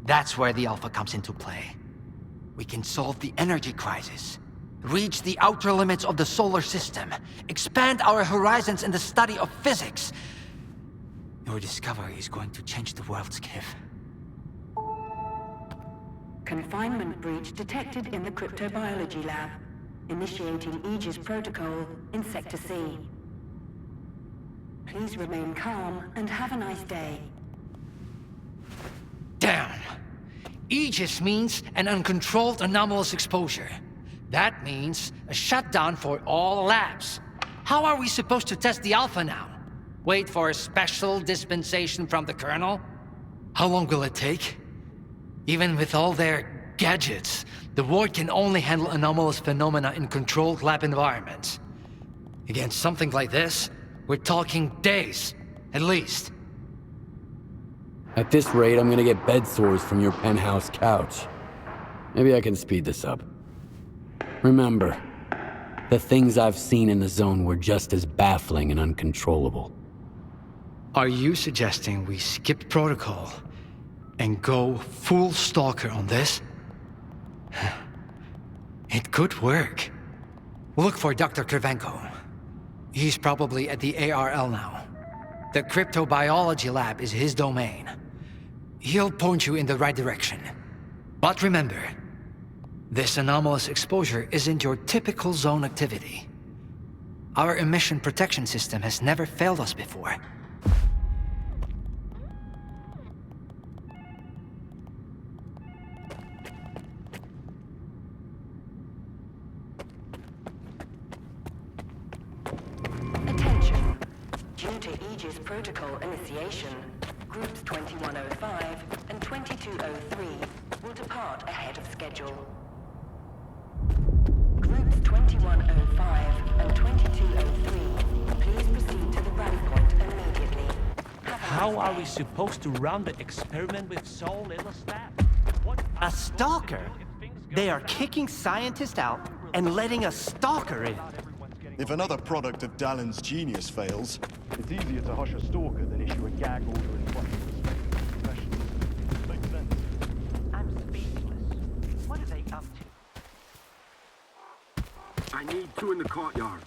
That's where the Alpha comes into play. We can solve the energy crisis, reach the outer limits of the solar system, expand our horizons in the study of physics. Your discovery is going to change the world, Skiff. Confinement breach detected in the cryptobiology lab. Initiating Aegis protocol in Sector C. Please remain calm and have a nice day. Damn! Aegis means an uncontrolled anomalous exposure. That means a shutdown for all labs. How are we supposed to test the Alpha now? Wait for a special dispensation from the Colonel? How long will it take? Even with all their gadgets, the Ward can only handle anomalous phenomena in controlled lab environments. Against something like this, we're talking days, at least. At this rate, I'm gonna get bed sores from your penthouse couch. Maybe I can speed this up. Remember, the things I've seen in the zone were just as baffling and uncontrollable. Are you suggesting we skip protocol and go full stalker on this? It could work. Look for Dr. Kravchenko. He's probably at the ARL now. The cryptobiology lab is his domain. He'll point you in the right direction. But remember, this anomalous exposure isn't your typical zone activity. Our emission protection system has never failed us before. Attention. Due to Aegis protocol initiation, groups 2105 and 2203 will depart ahead of schedule. Groups 2105 and 2203, please proceed to the rally point immediately. How are we supposed to run the experiment with so little staff? A stalker? They are kicking scientists out and letting a stalker in. If another product of Dallin's genius fails, it's easier to hush a stalker than issue a gag order in front of respected professionals. Makes sense. I'm speechless. What are they up to? I need two in the courtyard.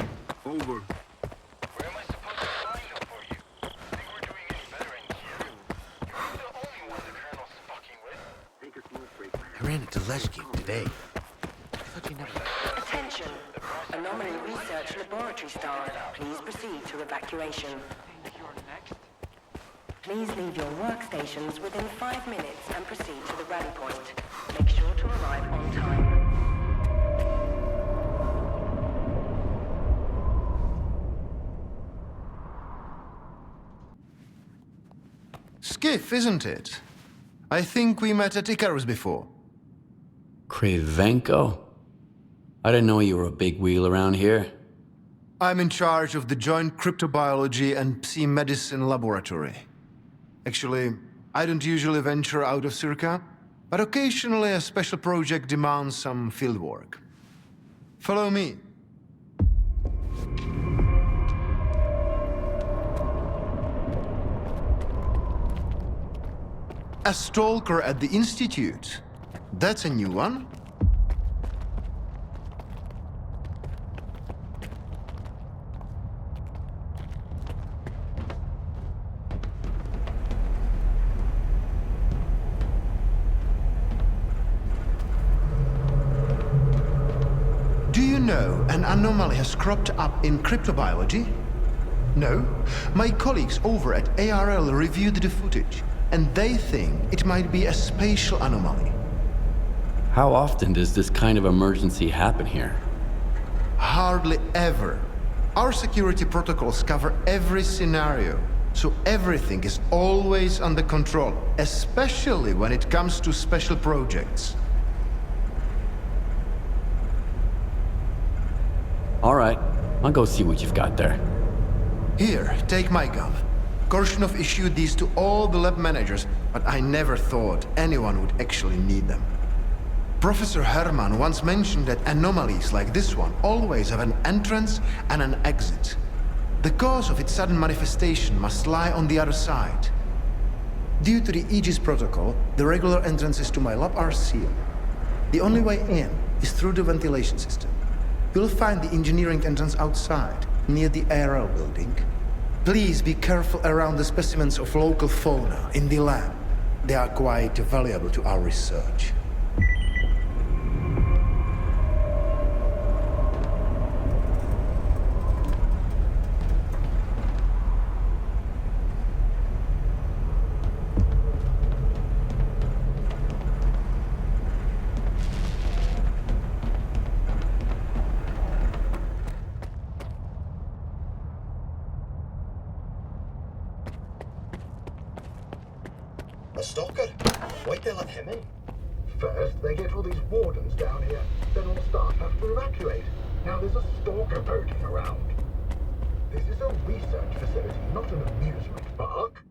Over. I ran into S.t.a.l.k.e.r today. Attention. Anomaly Research Laboratory staff, please proceed to evacuation. Please leave your workstations within 5 minutes and proceed to the rally point. Make sure to arrive on time. Skiff, isn't it? I think we met at Icarus before. Kravchenko? I didn't know you were a big wheel around here. I'm in charge of the Joint Cryptobiology and Psi-Medicine Laboratory. Actually, I don't usually venture out of Circa, but occasionally a special project demands some fieldwork. Follow me. A stalker at the Institute. That's a new one. Do you know an anomaly has cropped up in cryptobiology? No? My colleagues over at ARL reviewed the footage, and they think it might be a spatial anomaly. How often does this kind of emergency happen here? Hardly ever. Our security protocols cover every scenario, so everything is always under control, especially when it comes to special projects. All right, I'll go see what you've got there. Here, take my gun. Korshunov issued these to all the lab managers, but I never thought anyone would actually need them. Professor Herman once mentioned that anomalies like this one always have an entrance and an exit. The cause of its sudden manifestation must lie on the other side. Due to the Aegis protocol, the regular entrances to my lab are sealed. The only way in is through the ventilation system. You'll find the engineering entrance outside, near the ARL building. Please be careful around the specimens of local fauna in the lab. They are quite valuable to our research. A stalker? Why'd they let him in? First, they get all these wardens down here. Then all staff have to evacuate. Now there's a stalker poking around. This is a research facility, not an amusement park.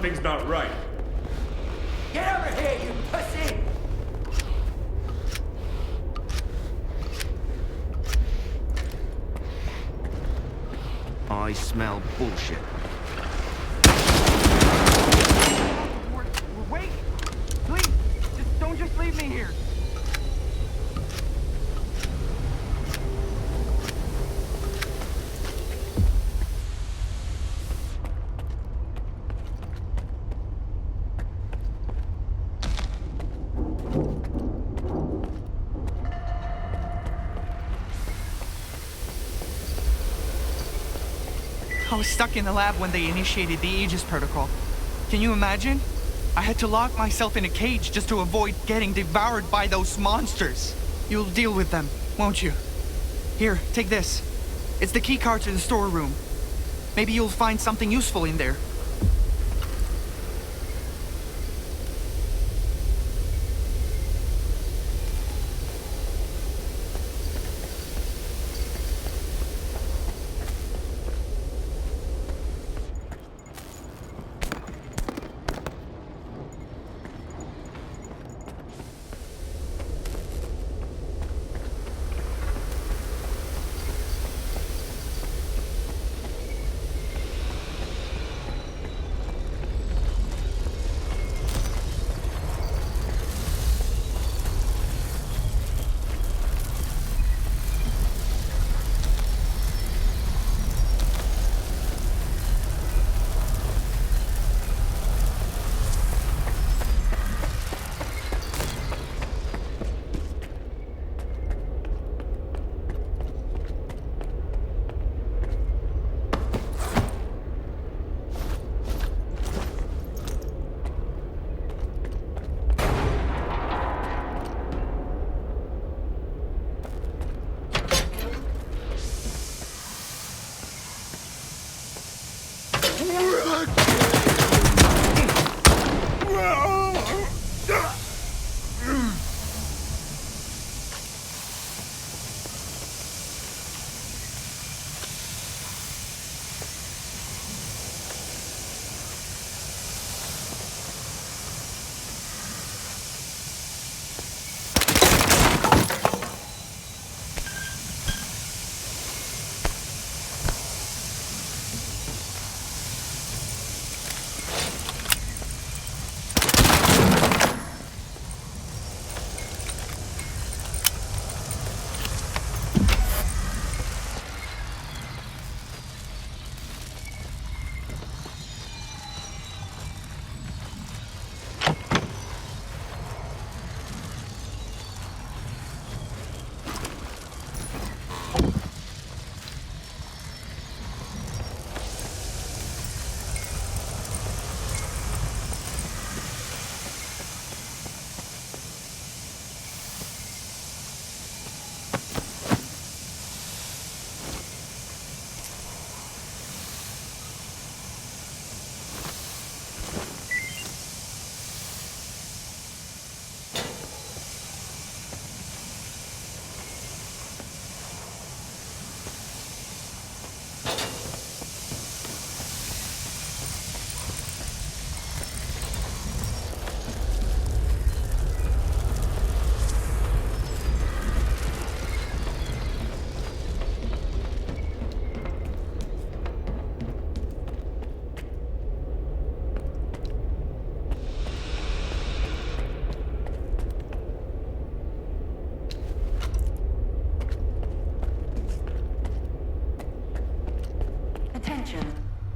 something's not right. Get over here, you pussy! I smell bullshit. Wait! Please! Don't just leave me here! I was stuck in the lab when they initiated the Aegis protocol. Can you imagine? I had to lock myself in a cage just to avoid getting devoured by those monsters. You'll deal with them, won't you? Here, take this. It's the key card to the storeroom. Maybe you'll find something useful in there.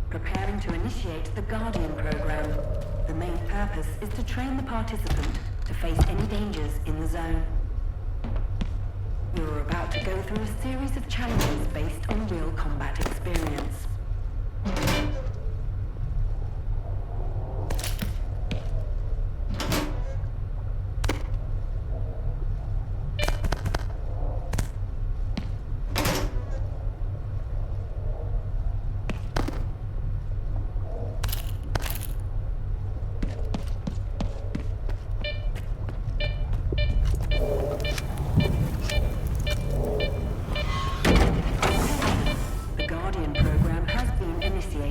Preparing to initiate the Guardian program. The main purpose is to train the participant to face any dangers in the zone. You're about to go through a series of challenges based on real combat experience. The Guardian program has been initiated.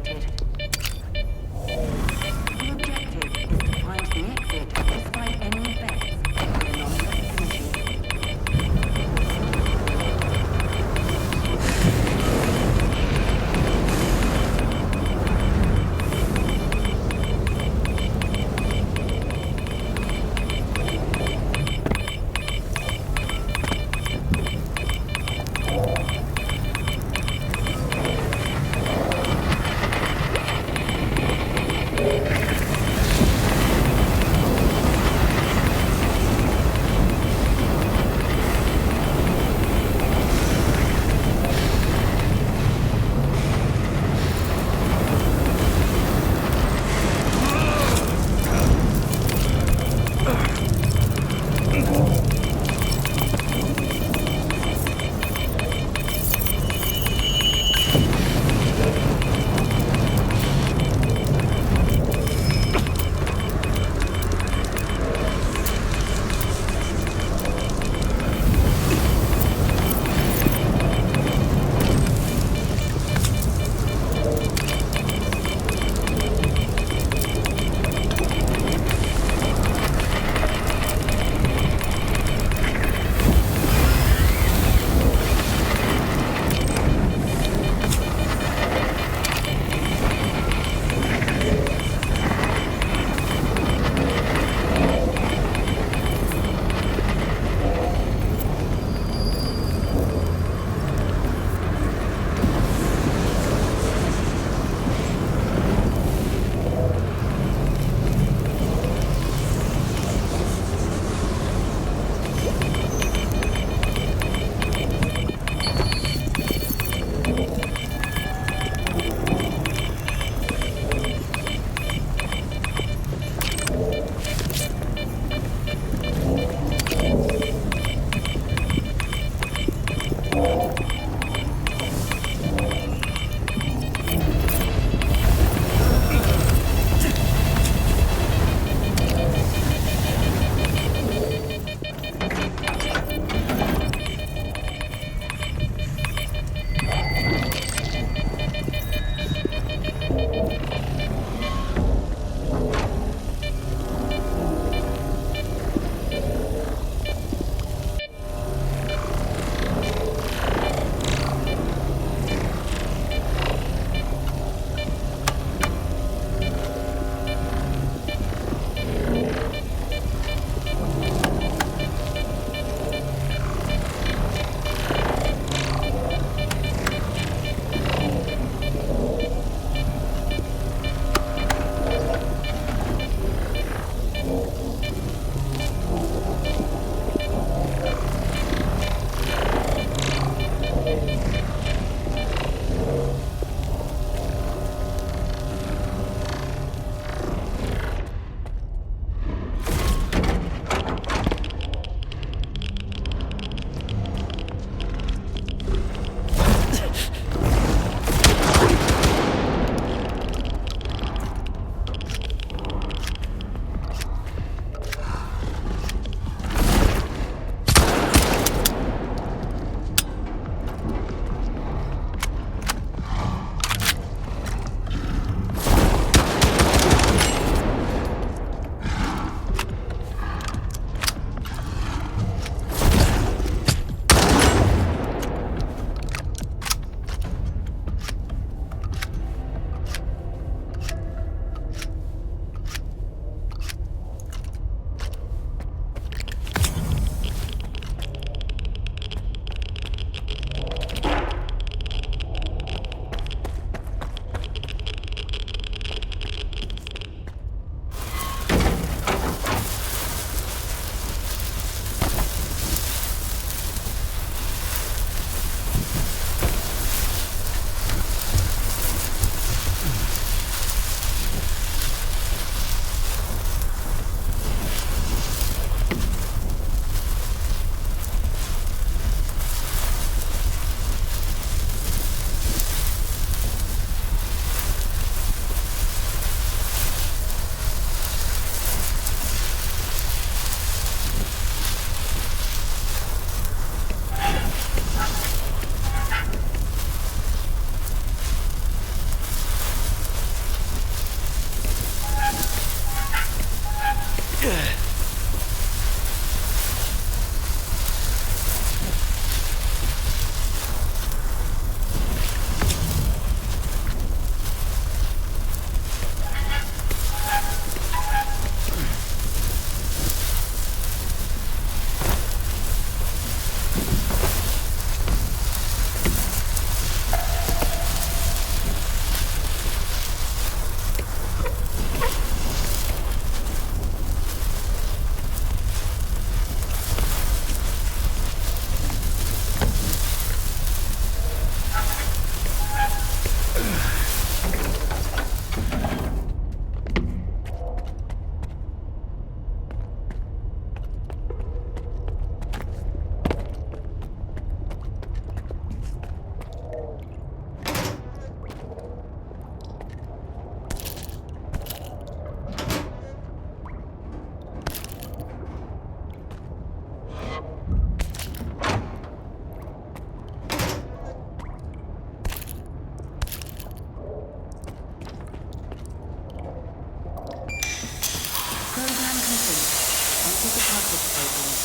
package opened.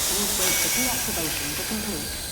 Please wait for deactivation to complete.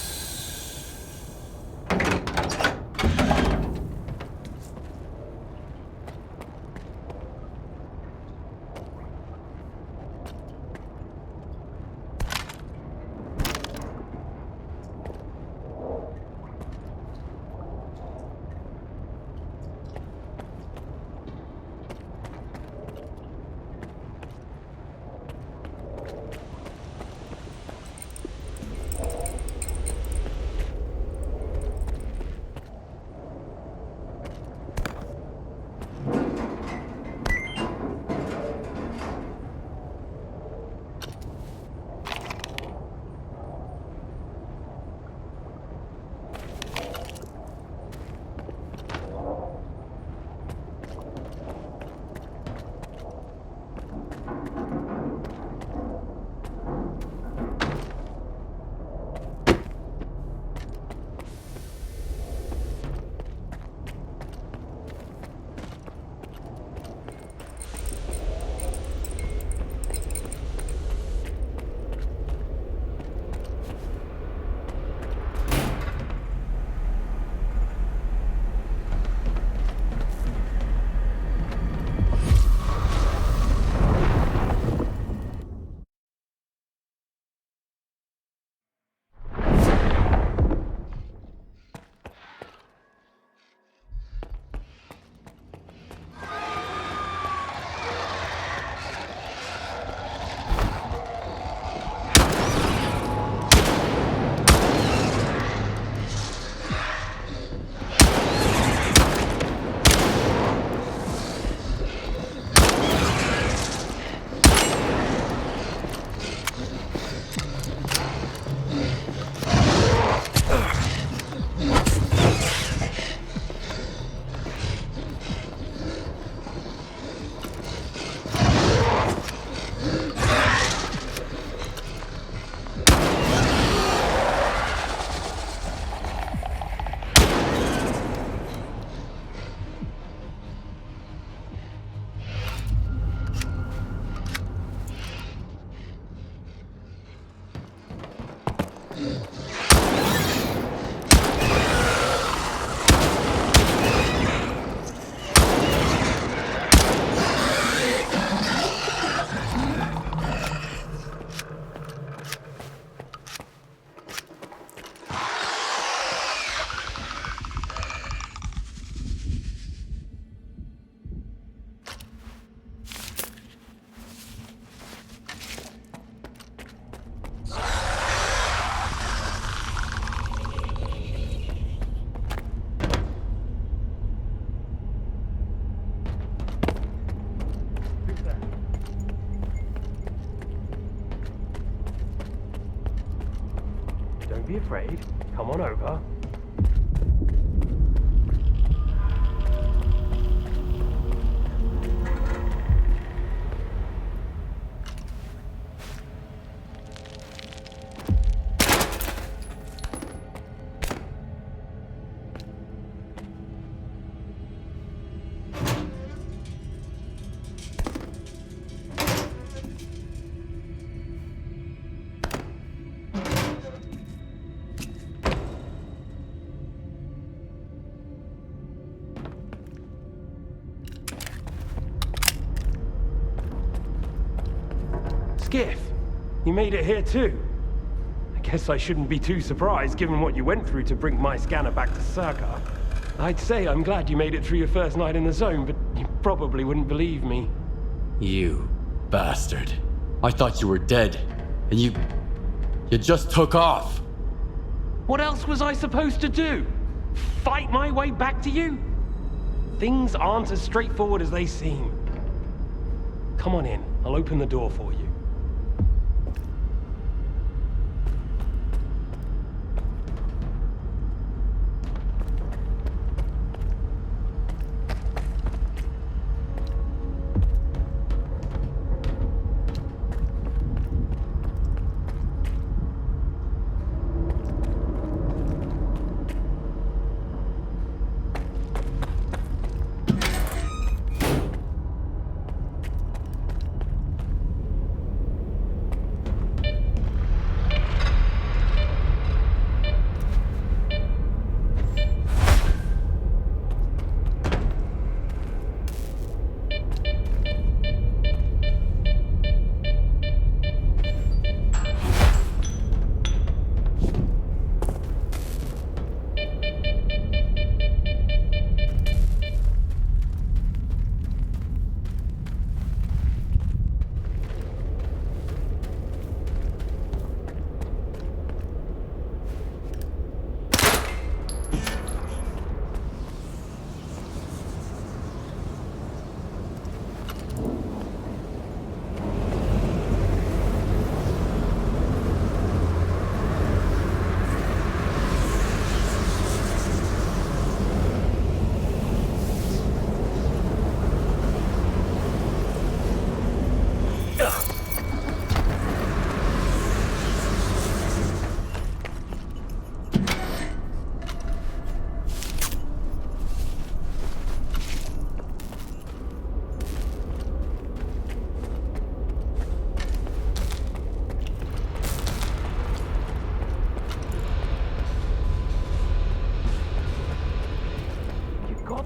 Don't be afraid. Come on over. Skiff, you made it here too. I guess I shouldn't be too surprised given what you went through to bring my scanner back to s.t.a.l.k.e.r. I'd say I'm glad you made it through your first night in the zone, but you probably wouldn't believe me. You bastard. I thought you were dead, and you just took off. What else was I supposed to do? Fight my way back to you? Things aren't as straightforward as they seem. Come on in, I'll open the door for you.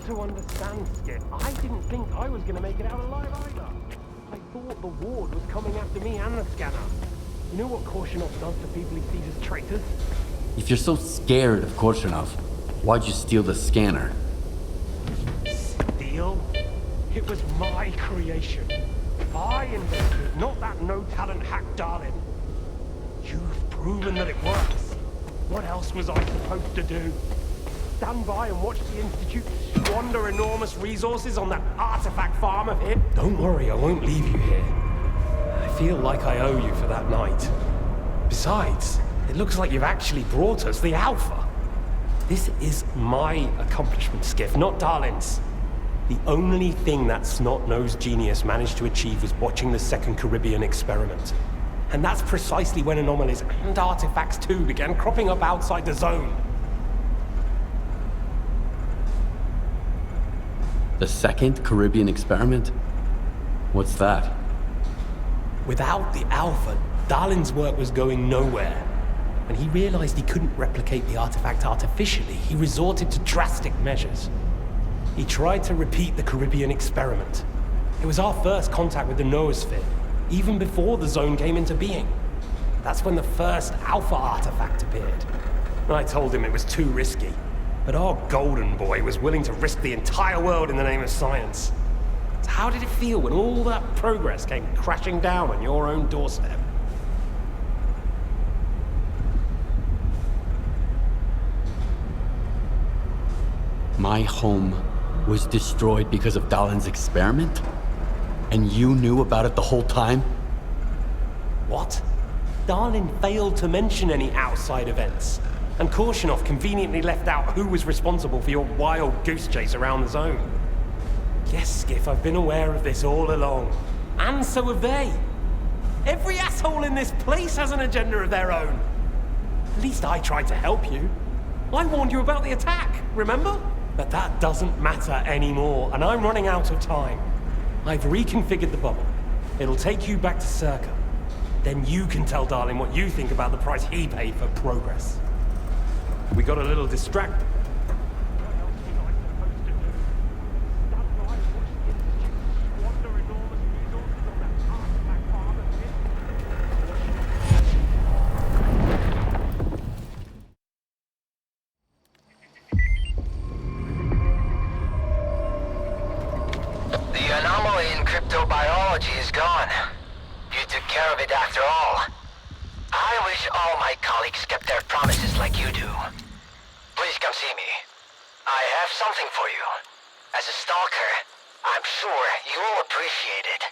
To understand, Skip, I didn't think I was going to make it out alive either. I thought the ward was coming after me and the scanner. You know what Korshunov does to people he sees as traitors? If you're so scared of Korshunov, why'd you steal the scanner? Steal? It was my creation. I invented it, not that no-talent hack darling. You've proven that it works. What else was I supposed to do? Stand by and watch the Institute squander enormous resources on that artifact farm of his? Don't worry, I won't leave you here. I feel like I owe you for that night. Besides, it looks like you've actually brought us the Alpha. This is my accomplishment, Skiff, not Darlin's. The only thing that snot-nosed genius managed to achieve was watching the Second Caribbean experiment. And that's precisely when anomalies and artifacts too began cropping up outside the zone. The Second Caribbean experiment? What's that? Without the Alpha, Darlin's work was going nowhere. When he realized he couldn't replicate the artifact artificially, he resorted to drastic measures. He tried to repeat the Caribbean experiment. It was our first contact with the noosphere, even before the zone came into being. That's when the first Alpha artifact appeared. I told him it was too risky. But our golden boy was willing to risk the entire world in the name of science. So how did it feel when all that progress came crashing down on your own doorstep? My home was destroyed because of Dalin's experiment? And you knew about it the whole time? What? Darlin failed to mention any outside events. And Korshunov conveniently left out who was responsible for your wild goose chase around the zone. Yes, Skiff, I've been aware of this all along. And so have they. Every asshole in this place has an agenda of their own. At least I tried to help you. I warned you about the attack, remember? But that doesn't matter anymore, and I'm running out of time. I've reconfigured the bubble. It'll take you back to S.t.a.l.k.e.r. Then you can tell Darlin what you think about the price he paid for progress. We got a little distracted. The anomaly in cryptobiology is gone. You took care of it after all. I wish all my colleagues kept their promises like you do. Please come see me. I have something for you. As a stalker, I'm sure you'll appreciate it.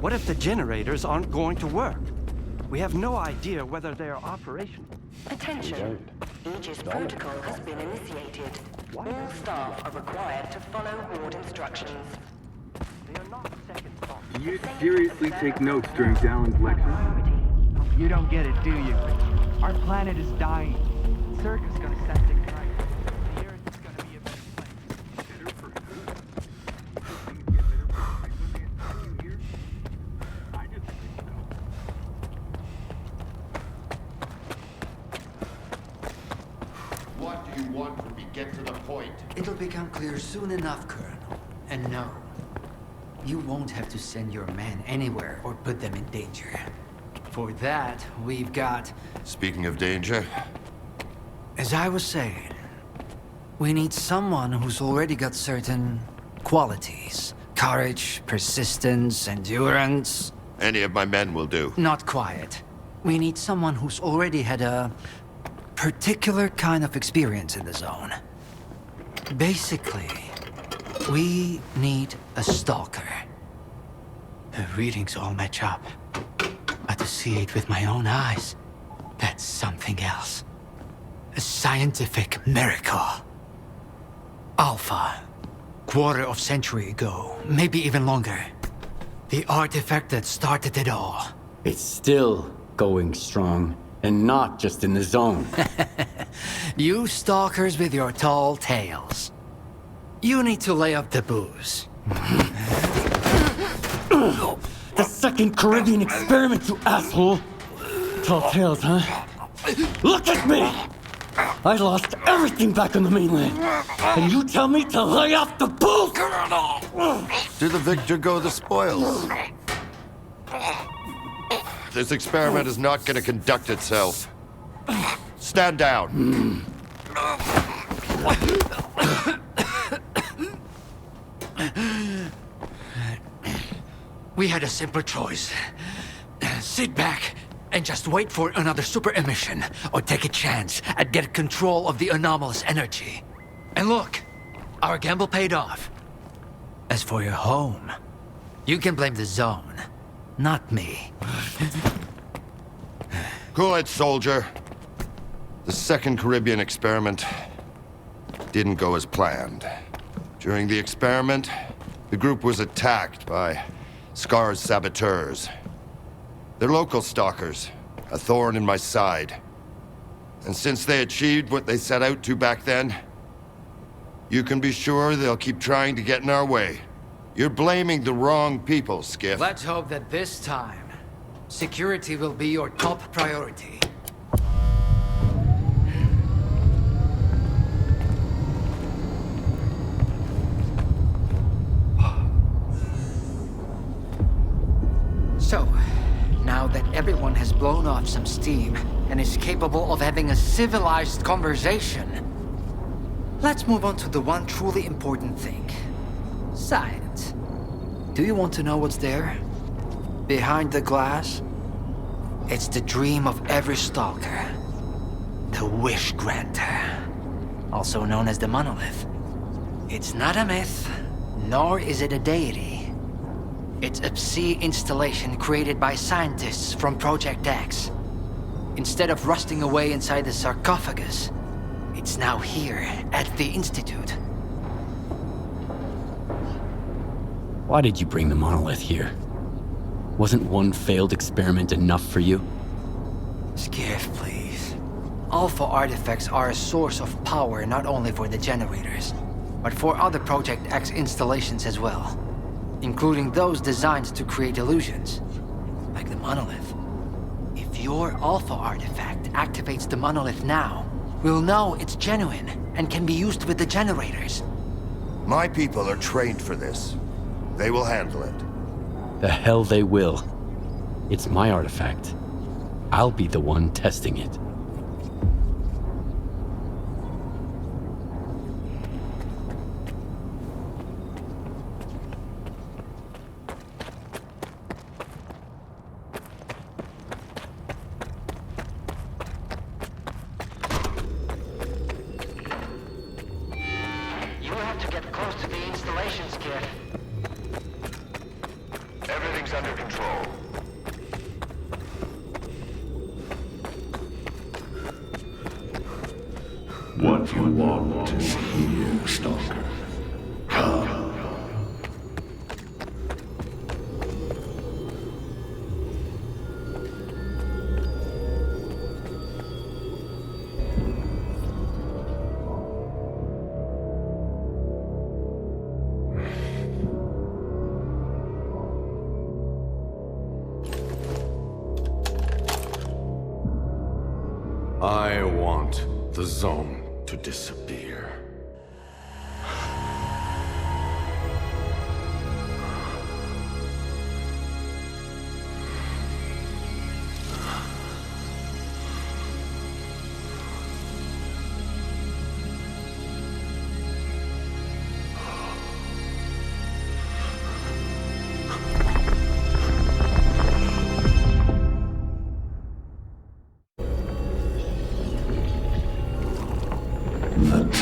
What if the generators aren't going to work? We have no idea whether they are operational. Attention. Aegis protocol has been initiated. All staff are required to follow ward instructions. They are not second thoughts. You seriously take notes during Dallin's lecture? You don't get it, do you? Our planet is dying. S.t.a.l.k.e.r.'s gonna set things right. The Earth is gonna be a better place. Better for who? Things get better for everybody and you here? I didn't think so. What do you want from me? Get to the point. It'll become clear soon enough, Colonel. And no, you won't have to send your men anywhere or put them in danger. For that, we've got... Speaking of danger, As I was saying, we need someone who's already got certain qualities. Courage, persistence, endurance. any of my men will do. Not quiet. We need someone who's already had a particular kind of experience in the zone. Basically, we need a stalker. The readings all match up. But to see it with my own eyes, that's something else. A scientific miracle. Alpha. Quarter of century ago, maybe even longer. The artifact that started it all. It's still going strong, and not just in the zone. You stalkers with your tall tales. You need to lay up the booze. The second Caribbean experiment, you asshole! Tall tales, huh? Look at me! I lost everything back on the mainland. And you tell me to lay off the booze? To the victor go the spoils. This experiment is not going to conduct itself. Stand down. We had a simple choice. Sit back and just wait for another super emission, or take a chance at getting control of the anomalous energy. And look, our gamble paid off. As for your home, you can blame the zone, not me. Cool it, soldier. The second Caribbean experiment didn't go as planned. During the experiment, the group was attacked by s.t.a.l.k.e.r's saboteurs. They're local stalkers, a thorn in my side. And since they achieved what they set out to back then, you can be sure they'll keep trying to get in our way. You're blaming the wrong people, Skiff. Let's hope that this time, security will be your top priority. So, now that everyone has blown off some steam and is capable of having a civilized conversation, let's move on to the one truly important thing. Science. Do you want to know what's there? Behind the glass? It's the dream of every stalker. The wish granter. Also known as the monolith. It's not a myth, nor is it a deity. It's a s.t.a.l.k.e.r installation created by scientists from Project X. Instead of rusting away inside the sarcophagus, it's now here at the Institute. Why did you bring the monolith here? Wasn't one failed experiment enough for you? Skiff, please. Alpha artifacts are a source of power not only for the generators, but for other Project X installations as well. Including those designed to create illusions, like the monolith. If your Alpha artifact activates the monolith now, we'll know it's genuine and can be used with the generators. My people are trained for this. They will handle it. The hell they will. It's my artifact. I'll be the one testing it. What you want is here, Stalker. Come. I want the zone to disappear.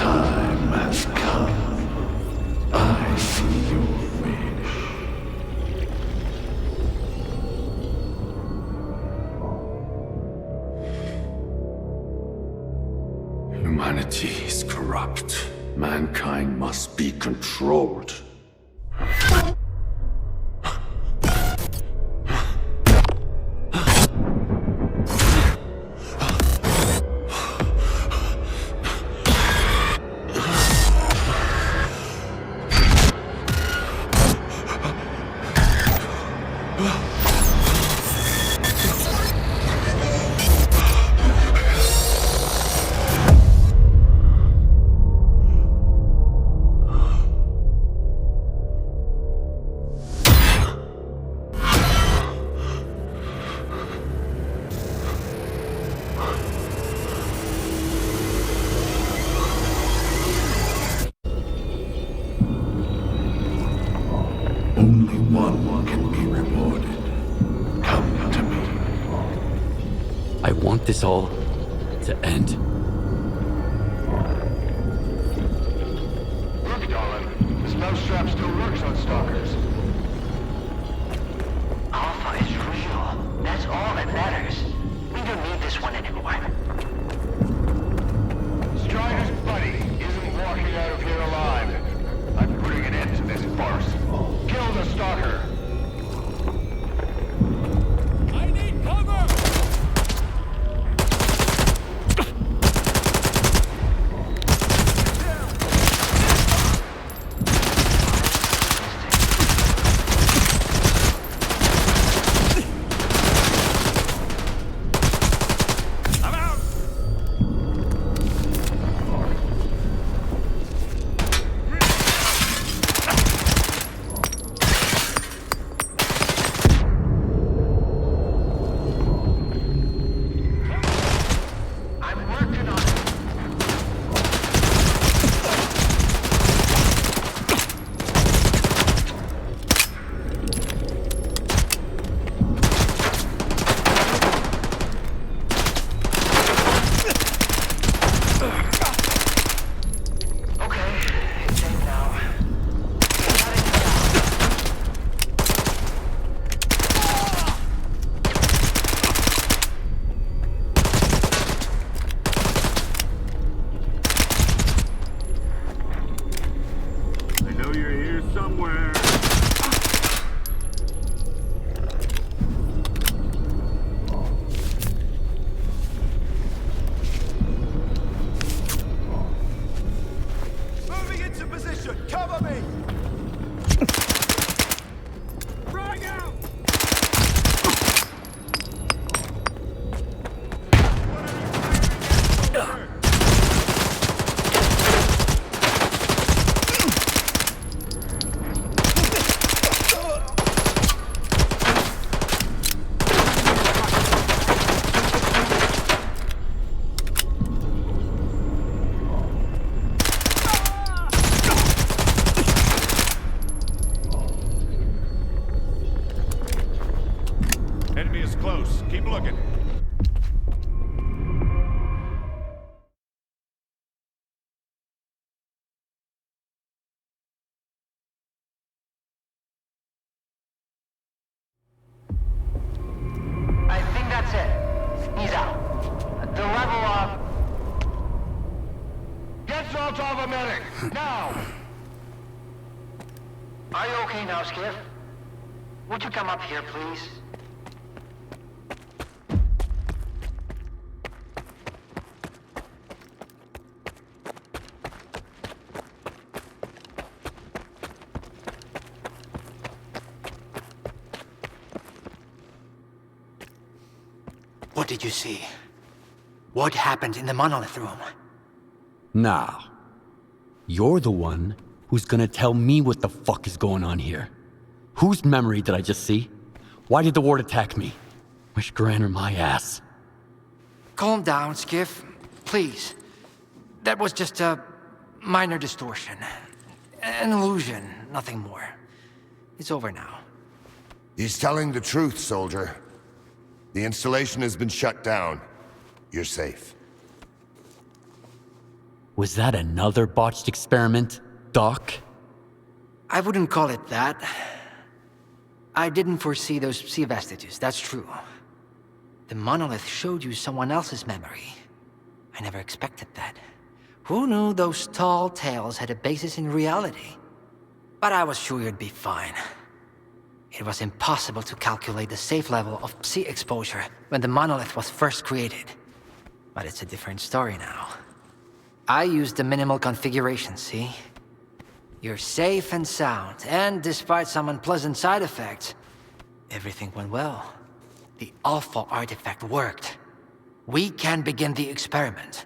time has come. I see your wish. Humanity is corrupt. Mankind must be controlled. Only one can be rewarded. Come to me. I want this all to end. Look, darling, the spell strap still works on stalkers. Alpha is real. That's all that matters. We don't need this one anymore. Strider's buddy isn't walking out of here alive. I'm putting an end to this farce. Kill the stalker. I need cover! Enemy is close. Keep looking. I think that's it. He's out. The level up. Get salt off a medic! Now! Are you okay now, Skiff? Would you come up here, please? What did you see? What happened in the monolith room? Now, you're the one who's gonna tell me what the fuck is going on here. Whose memory did I just see? Why did the ward attack me? Wish Granner my ass. Calm down, Skiff. Please. That was just a minor distortion. An illusion, nothing more. It's over now. He's telling the truth, soldier. The installation has been shut down. You're safe. Was that another botched experiment, Doc? I wouldn't call it that. I didn't foresee those sea vestiges, that's true. The monolith showed you someone else's memory. I never expected that. Who knew those tall tales had a basis in reality? But I was sure you'd be fine. It was impossible to calculate the safe level of sea exposure when the monolith was first created. But it's a different story now. I used the minimal configuration, see? You're safe and sound, and despite some unpleasant side effects, everything went well. The Alpha artifact worked. We can begin the experiment.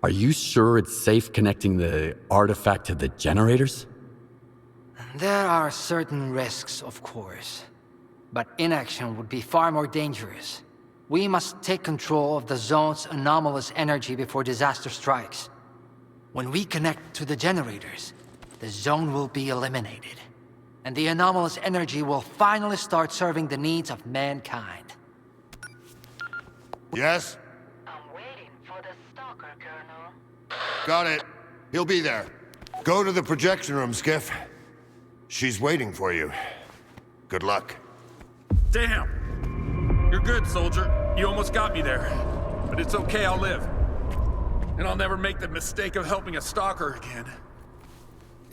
Are you sure it's safe connecting the artifact to the generators? There are certain risks, of course. But inaction would be far more dangerous. We must take control of the zone's anomalous energy before disaster strikes. When we connect to the generators, the zone will be eliminated. And the anomalous energy will finally start serving the needs of mankind. Yes? I'm waiting for the STALKER, Colonel. Got it. He'll be there. Go to the projection room, Skiff. She's waiting for you. Good luck. Damn! You're good, soldier. You almost got me there. But it's okay, I'll live. And I'll never make the mistake of helping a stalker again.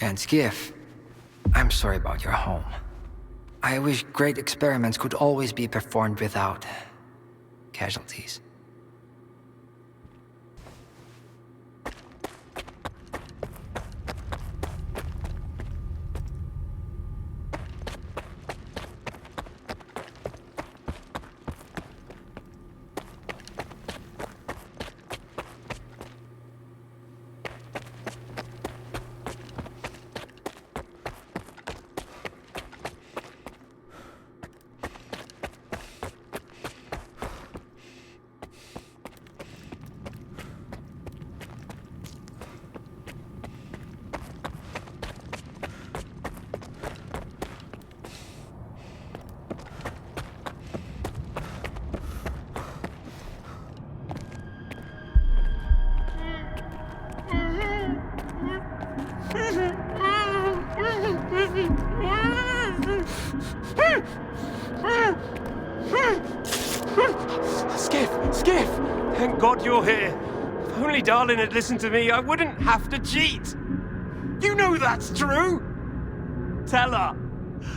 And Skiff, I'm sorry about your home. I wish great experiments could always be performed without casualties. Skiff! Thank God you're here. If only Darlin had listened to me, I wouldn't have to cheat. You know that's true. Tell her.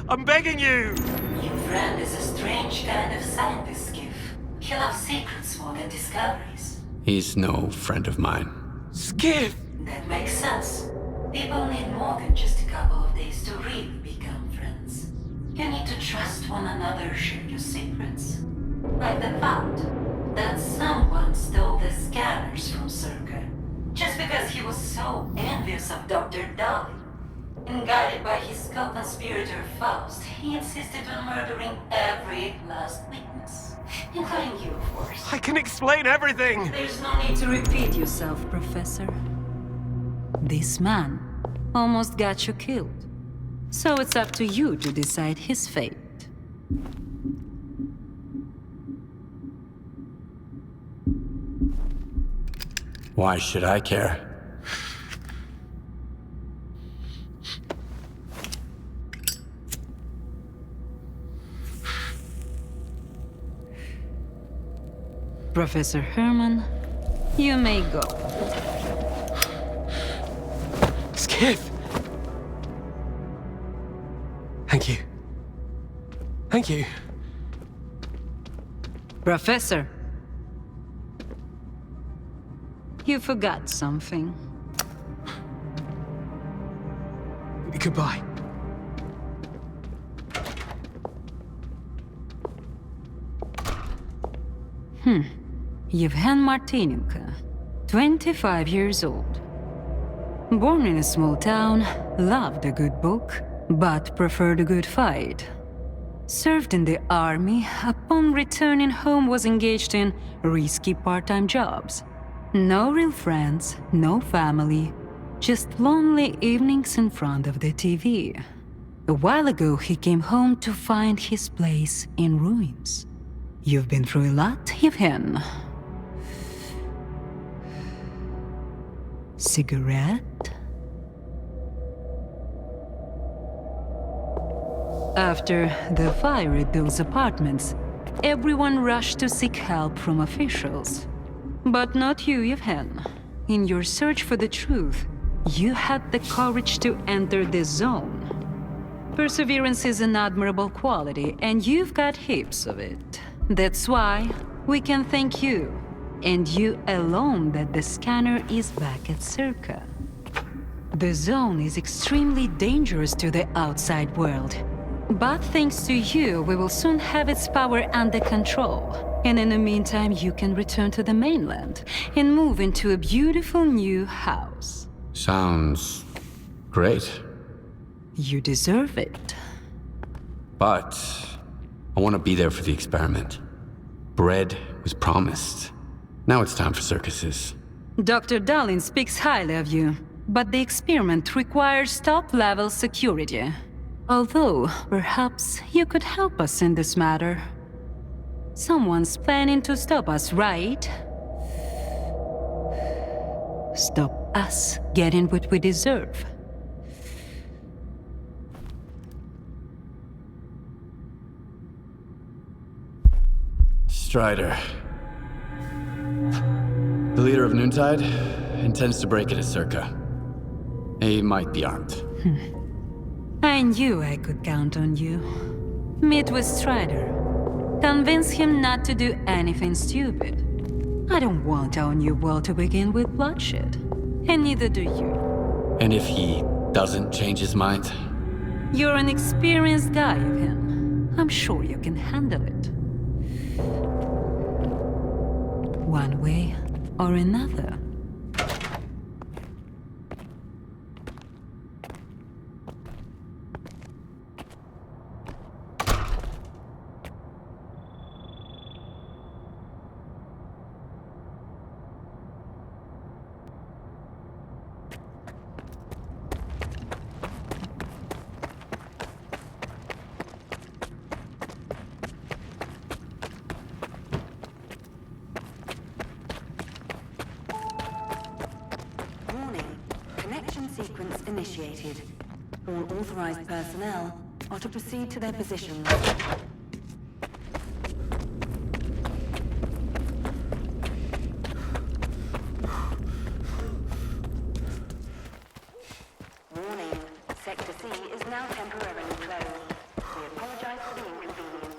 I'm begging you. Your friend is a strange kind of scientist, Skiff. He loves secrets more than discoveries. He's no friend of mine. Skiff! That makes sense. People need more than just a couple of days to really become friends. You need to trust one another, share your secrets. Like the fact that someone stole the scanners from S.t.a.l.k.e.r. just because he was so envious of Dr. Dolly. And guided by his co-conspirator Faust, he insisted on murdering every last witness. Including you, of course. I can explain everything! There's no need To repeat yourself, Professor. This man almost got you killed. So it's up to you to decide his fate. Why should I care? Professor Herman, you may go. Skiff! Thank you. Thank you. Professor. You forgot something. Goodbye. Yevhen Martinenko, 25 years old. Born in a small town, loved a good book, but preferred a good fight. Served in the army, upon returning home was engaged in risky part-time jobs. No real friends, no family, just lonely evenings in front of the TV. A while ago, he came home to find his place in ruins. You've been through a lot, Yevhen. Cigarette? After the fire at those apartments, everyone rushed to seek help from officials. But not you, Yevhen. In your search for the truth, you had the courage to enter the zone. Perseverance is an admirable quality, and you've got heaps of it. That's why we can thank you, and you alone, that the scanner is back at S.t.a.l.k.e.r. The zone is extremely dangerous to the outside world. But thanks to you, we will soon have its power under control. And in the meantime, you can return to the mainland and move into a beautiful new house. Sounds great. You deserve it. But I want to be there for the experiment. Bread was promised. Now it's time for circuses. Dr. Dallin speaks highly of you, but the experiment requires top-level security. Although, perhaps you could help us in this matter. Someone's planning to stop us, right? Stop us getting what we deserve. Strider. The leader of Noontide intends to break it at S.t.a.l.k.e.r. He might be armed. I knew I could count on you. Meet with Strider. Convince him not to do anything stupid. I don't want our new world to begin with bloodshed. And neither do you. And if he doesn't change his mind? You're an experienced guy, Yevhen. I'm sure you can handle it. One way or another. Sequence initiated. All authorized personnel are to proceed to their positions. Warning, Sector C is now temporarily closed. We apologize for the inconvenience.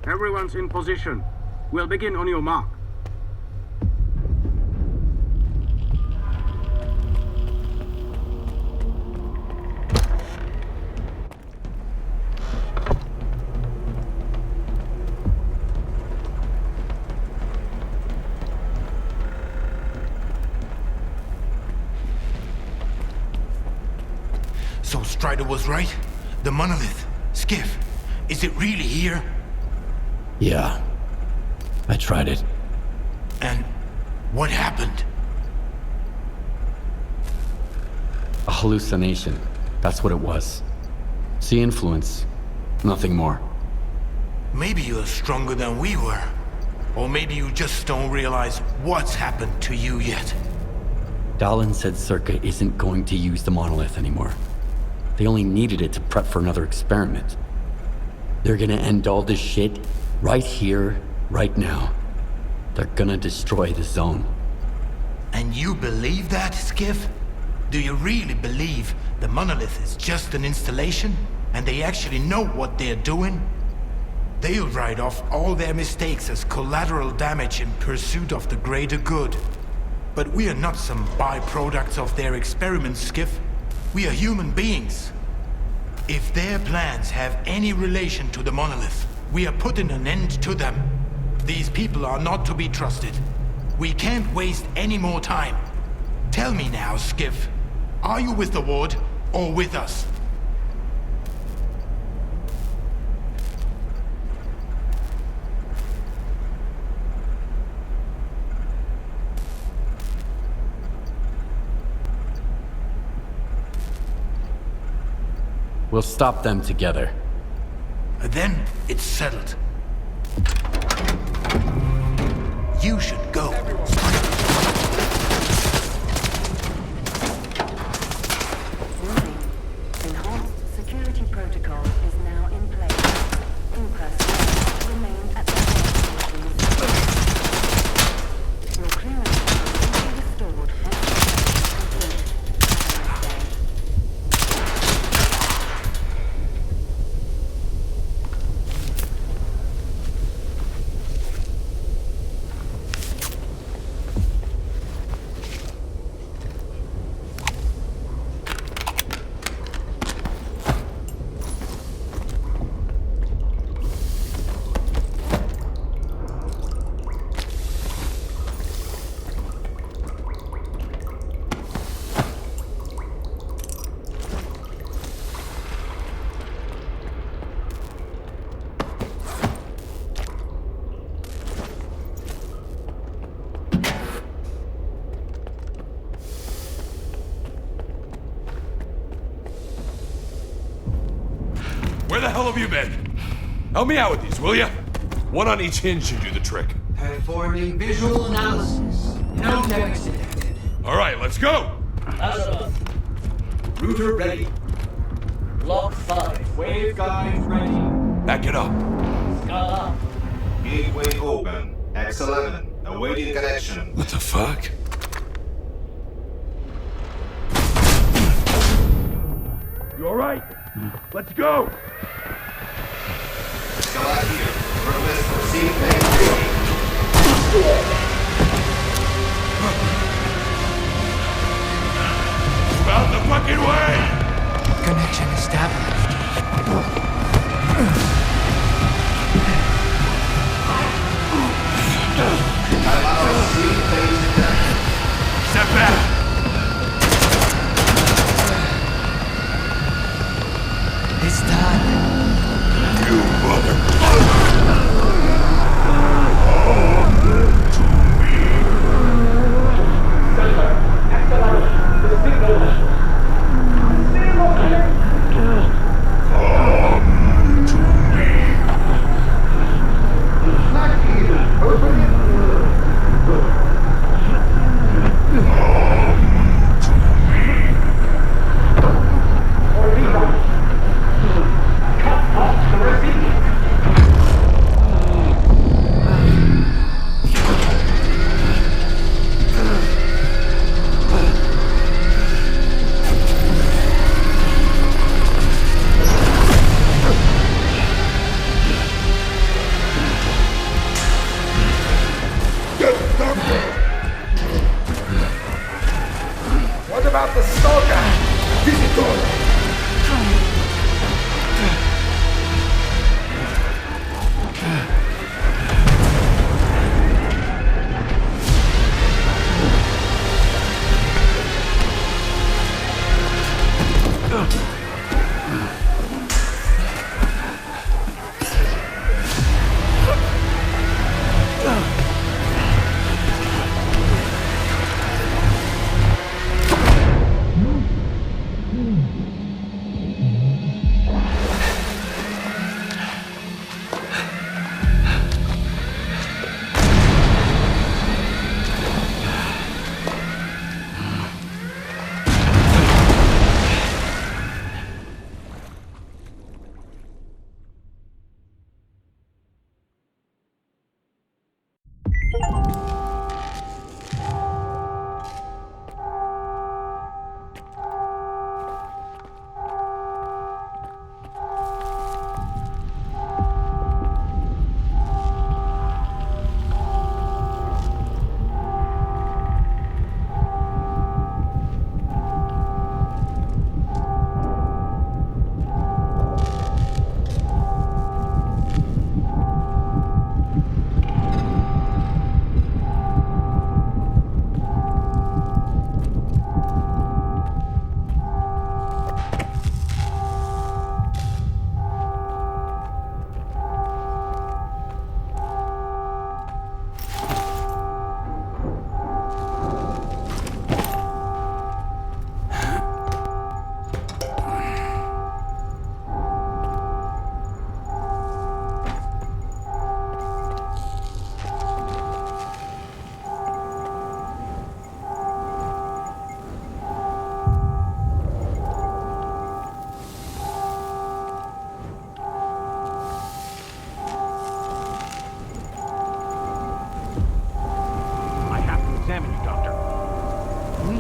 Everyone's in position. We'll begin on your mark. So Strider was right? The monolith, Skiff, is it really here? Yeah. I tried it. And what happened? A hallucination. That's what it was. Sea influence. Nothing more. Maybe you're stronger than we were. Or maybe you just don't realize what's happened to you yet. Dallin said S.t.a.l.k.e.r. isn't going to use the monolith anymore. They only needed it to prep for another experiment. They're gonna end all this shit right here, right now. They're gonna destroy the zone. And you believe that, Skiff? Do you really believe the monolith is just an installation? And they actually know what they're doing? they'll write off all their mistakes as collateral damage in pursuit of the greater good. But we are not some byproducts of their experiments, Skiff. We are human beings. If their plans have any relation to the monolith, we are putting an end to them. These people are not to be trusted. We can't waste any more time. Tell me now, Skiff. Are you with the Ward or with us? We'll stop them together. Then it's settled. You should go. Warning. Enhanced security protocol is now in place. In-person remain at the headquarters. Your clearance will be restored once complete. Where the hell have you been? Help me out with these, will ya? One on each hinge should do the trick. Performing visual analysis. No damage detected. All right, let's go! Astra. Router ready. Block 5. Waveguide ready. Back it up. Scala. Gateway open. X11. Awaiting connection. What the fuck? You alright? Let's go! Scala here. Request for seat Out the fucking way! Connection established. Step back! It's done.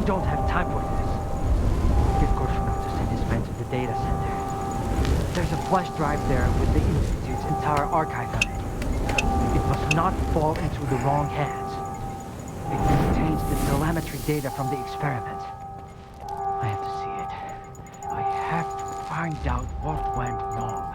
We don't have time for this. Get Korshunov to send his men to the data center. There's a flash drive there with the Institute's entire archive on it. It must not fall into the wrong hands. It contains the telemetry data from the experiment. I have to see it. I have to find out what went wrong.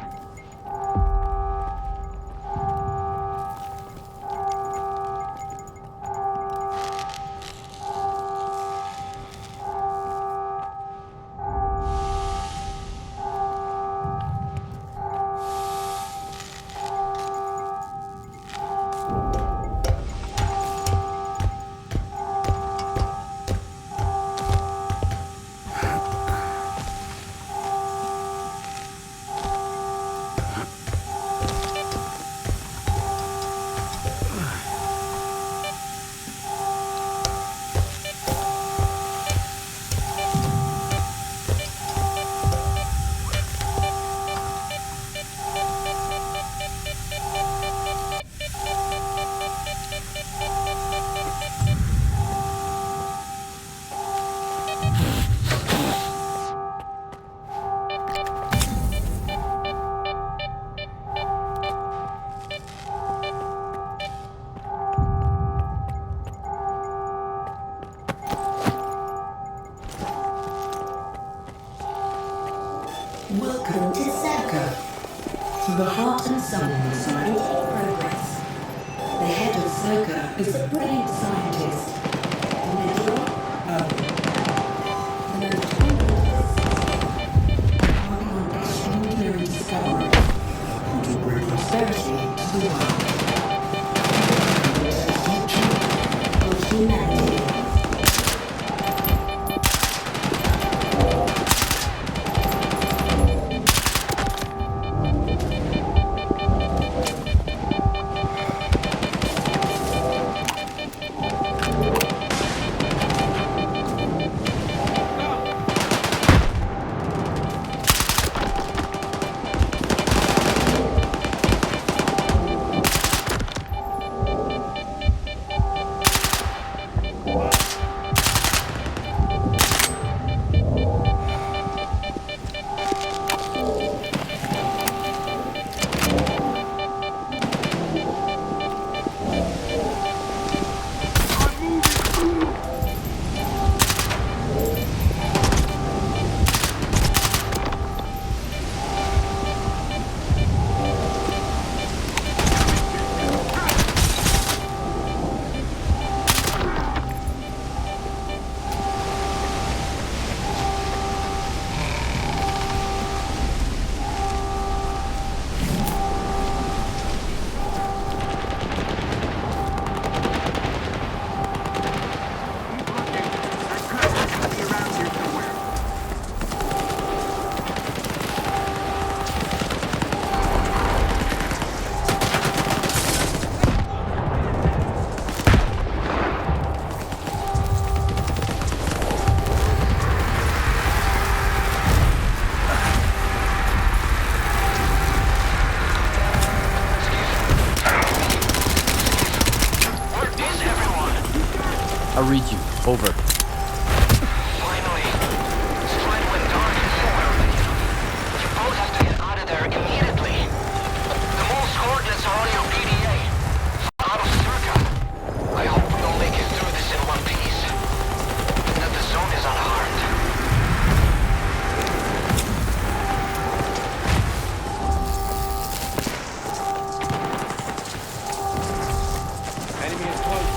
Welcome to S.t.a.l.k.e.r, to the heart and soul of scientific progress. The head of S.t.a.l.k.e.r is a brilliant scientist. The middle, the most working on extraordinary discovery to bring prosperity to the world. The future of humanity. I read you. Over. Finally. This train went dark and nowhere with you. You both have to get out of there immediately. The Moth's coordinates are on your PDA. Out of S.t.a.l.k.e.r. I hope we all make it through this in one piece. And that the zone is unharmed. Enemy is close.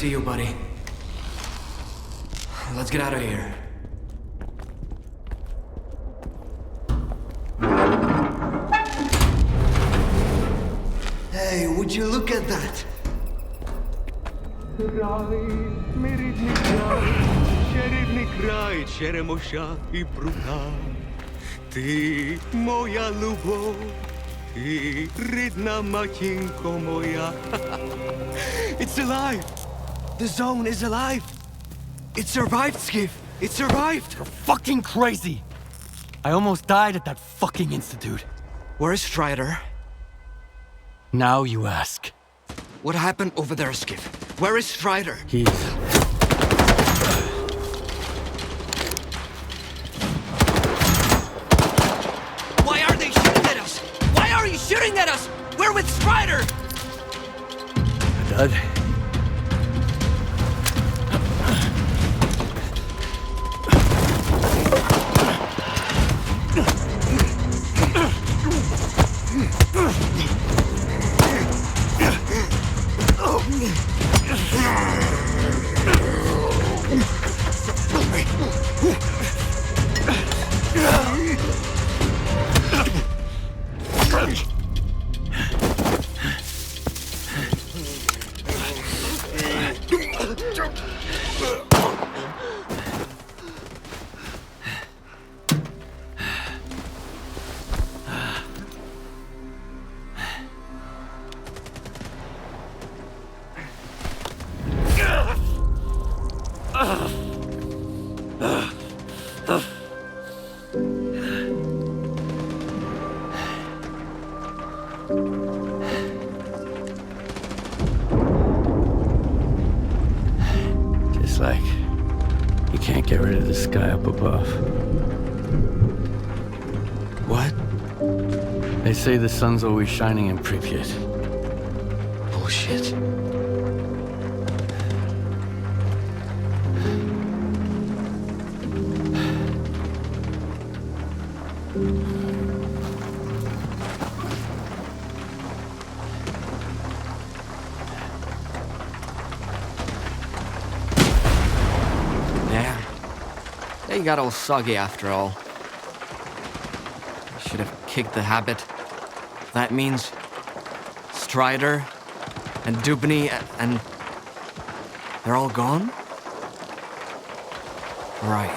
see you, buddy. Let's get out of here. Hey, would you look at that? Чарівний край, черемоша і прута. Ти моя любов, ти рідна матінко моя. It's alive! The zone is alive! It survived, Skiff! It survived! You're fucking crazy! I almost died at that fucking institute. Where is Strider? Now you ask. What happened over there, Skiff? Where is Strider? He's... Why are they shooting at us? Why are you shooting at us? We're with Strider! Dad? Just like you can't get rid of the sky up above. What? They say the sun's always shining in Pripyat. Bullshit. Yeah. They got all soggy after all. I should have kicked the habit. That means Strider and Dubny and they're all gone? Right.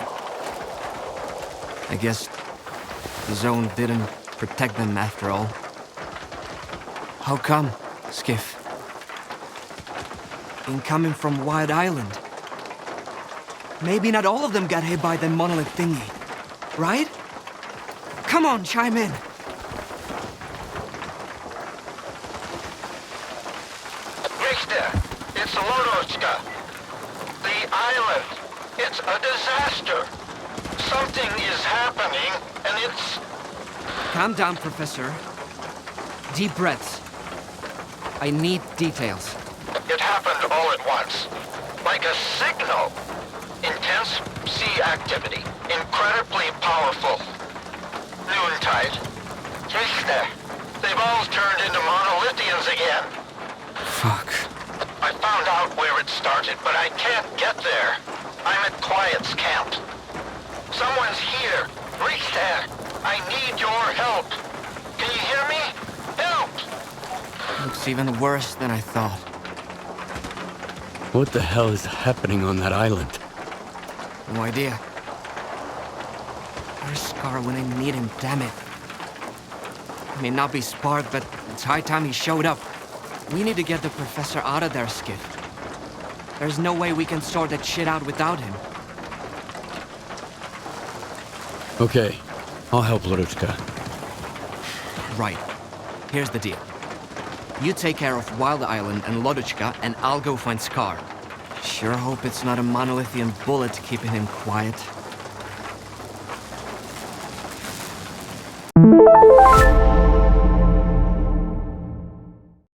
I guess the zone didn't protect them after all. How come, Skiff? Incoming from Wild Island. Maybe not all of them got hit by the monolith thingy, right? Come on, chime in. Richter, it's Lodotchka. The island, it's a disaster. Something is happening, and it's... Calm down, Professor. Deep breaths. I need details. It happened all at once. Like a signal. Intense sea activity. Incredibly powerful. Noontide. Richter, they've all turned into monolithians again. Fuck. I found out where it started, but I can't get there. I'm at Quiet's camp. Someone's here. Richter, I need your help. Can you hear me? Help! Looks even worse than I thought. What the hell is happening on that island? No idea. Where's Scar when I need him, damn it? He may not be smart, but it's high time he showed up. We need to get the professor out of there, Skiff. There's no way we can sort that shit out without him. Okay, I'll help Lodotchka. Right. Here's the deal. You take care of Wild Island and Lodotchka, and I'll go find Scar. Sure hope it's not a monolithian bullet keeping him quiet.